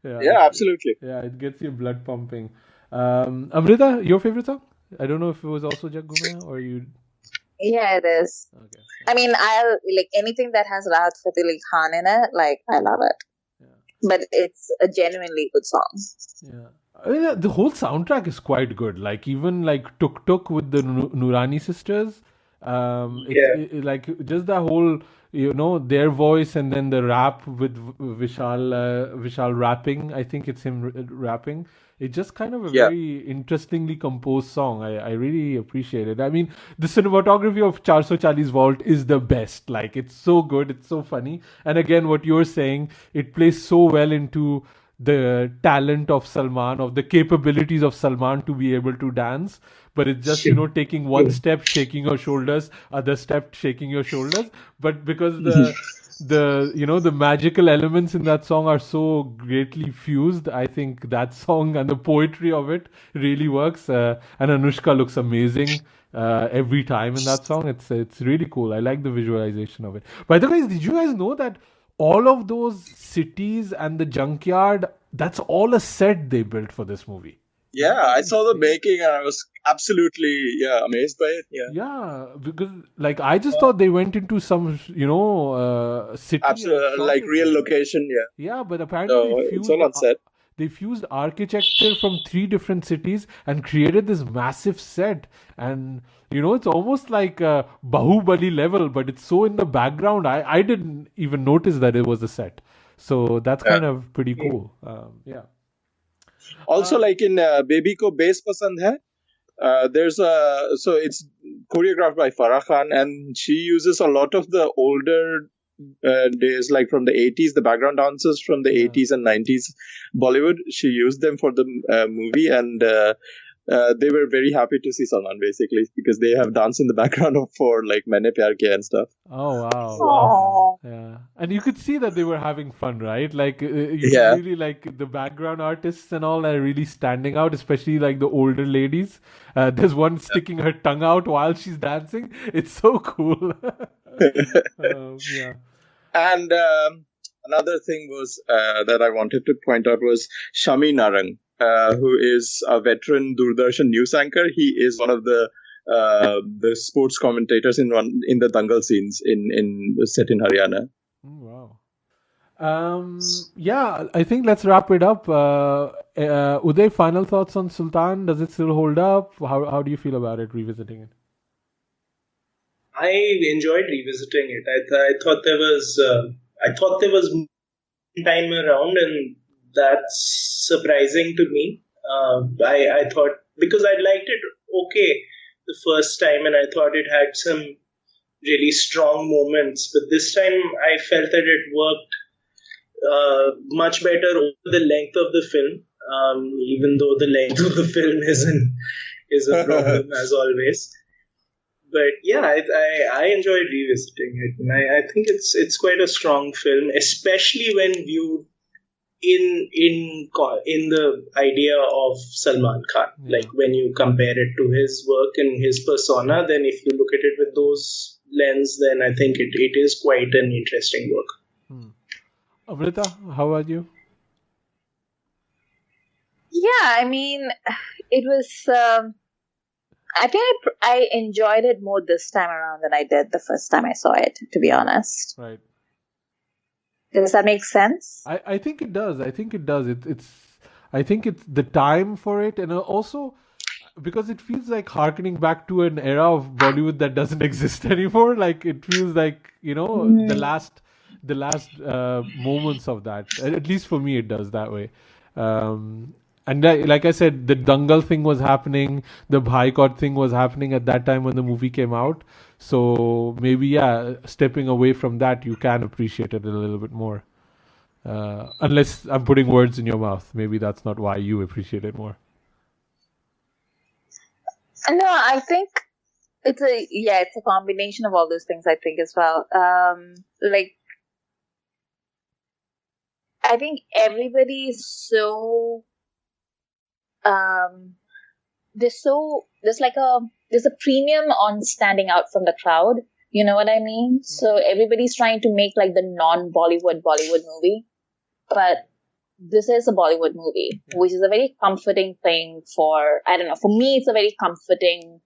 Yeah, absolutely. Yeah, it gets your blood pumping. Amrita, your favorite song? I don't know if it was also Jagumya or you... Yeah, it is. Okay. I mean, I like anything that has Rahat Fateh Ali Khan in it, like I love it. But it's a genuinely good song. Yeah. I mean, the whole soundtrack is quite good. Like even like Tuk Tuk with the Noorani sisters. Like just the whole, their voice, and then the rap with Vishal rapping. I think it's him rapping. It's just kind of a very interestingly composed song. I really appreciate it. I mean, the cinematography of 440 Vault is the best. Like, it's so good. It's so funny. And again, what you're saying, it plays so well into the talent of Salman, of the capabilities of Salman to be able to dance. But it's just, taking one step, shaking your shoulders, other step, shaking your shoulders. But because the magical elements in that song are so greatly fused, I think that song and the poetry of it really works. And Anushka looks amazing every time in that song. It's really cool. I like the visualization of it. By the way, did you guys know that all of those cities and the junkyard, that's all a set they built for this movie? Yeah, I saw the making and I was absolutely amazed by it. Yeah, because like I just thought they went into some city, absolutely, like real location. Yeah, but apparently it's all on set. They fused architecture from 3 different cities and created this massive set. And it's almost like a Bahubali level, but it's so in the background. I didn't even notice that it was a set. So that's kind of pretty cool. Also, like in Baby Ko Base Pasand Hai, there's so it's choreographed by Farah Khan, and she uses a lot of the older days, like from the 80s, the background dancers from the 80s and 90s Bollywood. She used them for the movie, and they were very happy to see Salman, basically, because they have danced in the background for like Maine Pyar Kiya and stuff. Oh, wow. Aww. Yeah. And you could see that they were having fun, right? Like, you really like the background artists and all are really standing out, especially like the older ladies. There's one sticking her tongue out while she's dancing. It's so cool. Yeah. And another thing was that I wanted to point out was Shami Narang, who is a veteran Doordarshan news anchor. He is one of the sports commentators in the Dangal scenes in set in Haryana. Oh, wow. Yeah, I think let's wrap it up. Uday, final thoughts on Sultan? Does it still hold up? How do you feel about it, revisiting it? I enjoyed revisiting it. I thought there was more time around, and that's surprising to me. I thought, because I liked it okay the first time, and I thought it had some really strong moments, but this time I felt that it worked much better over the length of the film, even though the length of the film is a problem as always. But yeah, I enjoyed revisiting it, and I think it's quite a strong film, especially when viewed in the idea of Salman Khan. Like when you compare it to his work and his persona, then if you look at it with those lens, then I think it is quite an interesting work. Amrita, how are you? Yeah, I mean, it was. I think I enjoyed it more this time around than I did the first time I saw it, to be honest. Right. Does that make sense? I think it does. I think it's the time for it, and also because it feels like harkening back to an era of Bollywood that doesn't exist anymore. Like it feels like, the last moments of that. At least for me, it does that way. And like I said, the Dangal thing was happening, the boycott thing was happening at that time when the movie came out. So maybe, stepping away from that, you can appreciate it a little bit more. Unless I'm putting words in your mouth. Maybe that's not why you appreciate it more. No, I think it's a combination of all those things, I think, as well. I think everybody is so... there's a premium on standing out from the crowd. You know what I mean? So everybody's trying to make like the non-Bollywood movie, but this is a Bollywood movie, which is a very comforting thing for me, it's a very comforting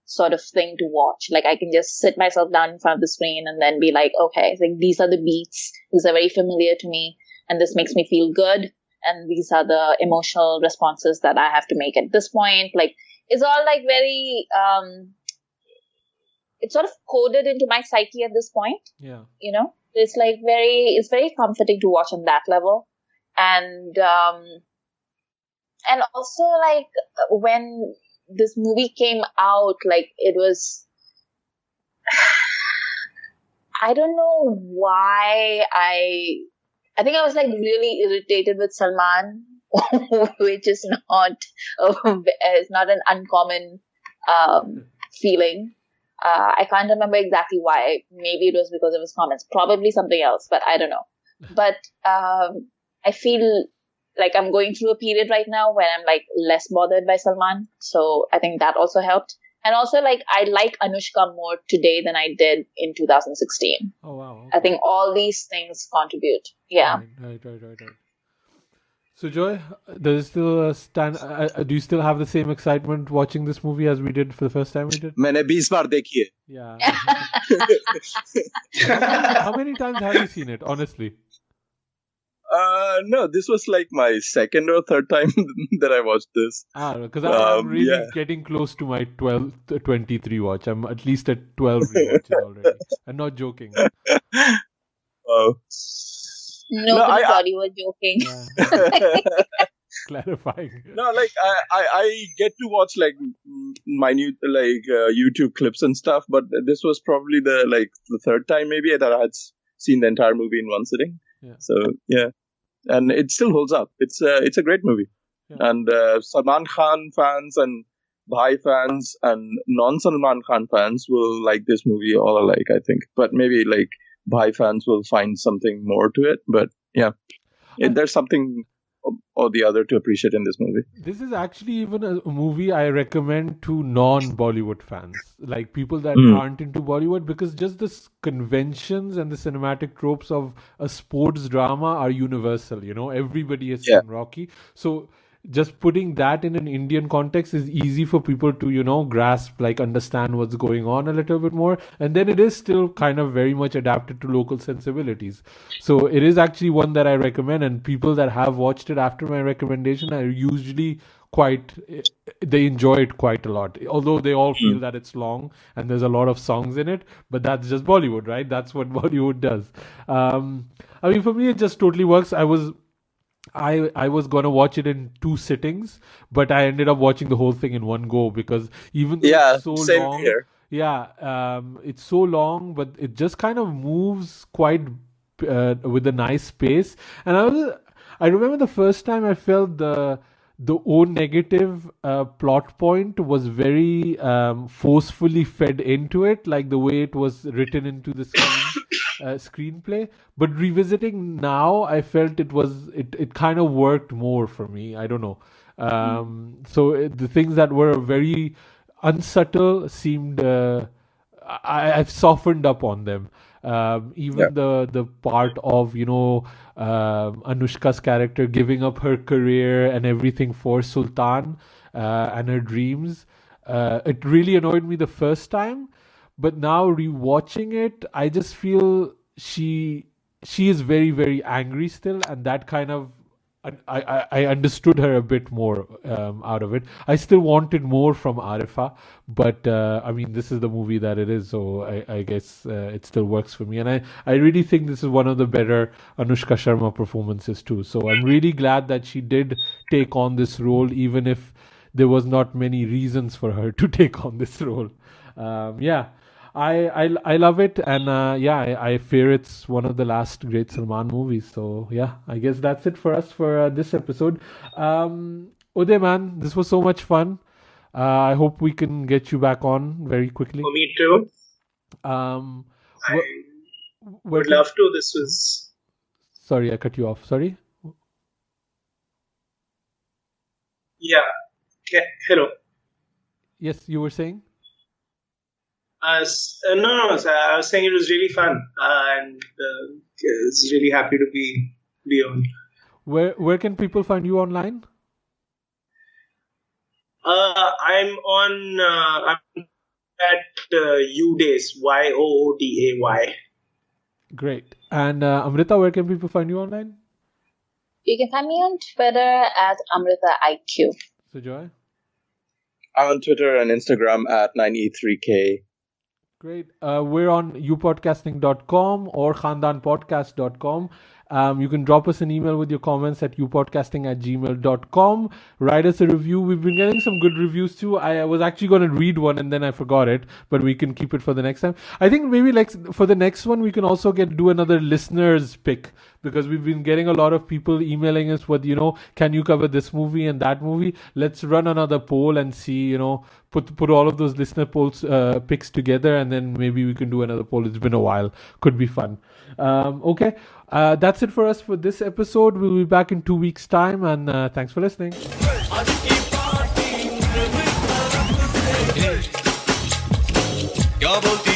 sort of thing to watch. Like I can just sit myself down in front of the screen and then be like, okay, like these are the beats, these are very familiar to me, and this makes me feel good. And these are the emotional responses that I have to make at this point. Like, it's all like very, it's sort of coded into my psyche at this point. Yeah. It's like it's very comforting to watch on that level. And also like when this movie came out, like it was, I don't know why I think I was like really irritated with Salman, which is not an uncommon feeling. I can't remember exactly why. Maybe it was because of his comments. Probably something else, but I don't know. But I feel like I'm going through a period right now where I'm like less bothered by Salman. So I think that also helped. And also, like, I like Anushka more today than I did in 2016. Oh, wow. Okay. I think all these things contribute. Yeah. Right. So, Joy, does it still do you still have the same excitement watching this movie as we did for the first time we did? मैंने 20 बार देखी है. Yeah. How many times have you seen it, honestly? No, this was like my second or third time that I watched this. Because I'm really getting close to my 23 watch. I'm at least at 12 rewatches already. I'm not joking. Nobody thought you were joking. Yeah. clarifying. No, like I get to watch like minute like YouTube clips and stuff, but this was probably the third time maybe that I had seen the entire movie in one sitting. Yeah. So yeah, and it still holds up. It's a great movie, and Salman Khan fans and Bhai fans and non-Salman Khan fans will like this movie all alike, I think. But maybe like Bhai fans will find something more to it. But yeah, there's something or the other to appreciate in this movie. This is actually even a movie I recommend to non-Bollywood fans, like people that aren't into Bollywood, because just the conventions and the cinematic tropes of a sports drama are universal. You know, everybody has seen Rocky, so just putting that in an Indian context is easy for people to, you know, grasp, like understand what's going on a little bit more. And then it is still kind of very much adapted to local sensibilities. So it is actually one that I recommend, and people that have watched it after my recommendation are usually they enjoy it quite a lot. Although they all feel that it's long and there's a lot of songs in it, but that's just Bollywood, right? That's what Bollywood does. I mean, for me, it just totally works. I was gonna watch it in 2 sittings, but I ended up watching the whole thing in one go, because even though it's so same long, here. it's so long, but it just kind of moves quite with a nice pace. And I remember the first time I felt the O negative plot point was very forcefully fed into it, like the way it was written into the screenplay. But revisiting now, I felt it kind of worked more for me. I don't know. So the things that were very unsubtle seemed I've softened up on them. Even the part of, you know, Anushka's character giving up her career and everything for Sultan and her dreams, it really annoyed me the first time, but now rewatching it, I just feel she is very, very angry still, and that kind of I understood her a bit more out of it. I still wanted more from Arifa, but I mean, this is the movie that it is, so I guess it still works for me. And I really think this is one of the better Anushka Sharma performances too. So I'm really glad that she did take on this role, even if there was not many reasons for her to take on this role. I love it, and I fear it's one of the last great Salman movies. So yeah, I guess that's it for us for this episode. Uday, man, this was so much fun. I hope we can get you back on very quickly. For me too. I would love to. This was... Sorry, I cut you off. Sorry? Yeah. Hello. Yes, you were saying? No. I was saying it was really fun, and I was really happy to be on. Where can people find you online? I'm at Udays, Yooday. Great. And Amrita, where can people find you online? You can find me on Twitter at AmritaIQ. So Joy? I'm on Twitter and Instagram at 9e3k. Great. We're on youpodcasting.com or khandaanpodcast.com. You can drop us an email with your comments at youpodcasting@gmail.com. Write us a review. We've been getting some good reviews too. I was actually going to read one and then I forgot it, but we can keep it for the next time. I think maybe like for the next one, we can also do another listener's pick, because we've been getting a lot of people emailing us with, can you cover this movie and that movie? Let's run another poll and see, put all of those listener polls picks together, and then maybe we can do another poll. It's been a while. Could be fun. Okay. That's it for us for this episode. We'll be back in 2 weeks' time, and thanks for listening. क्या बोलती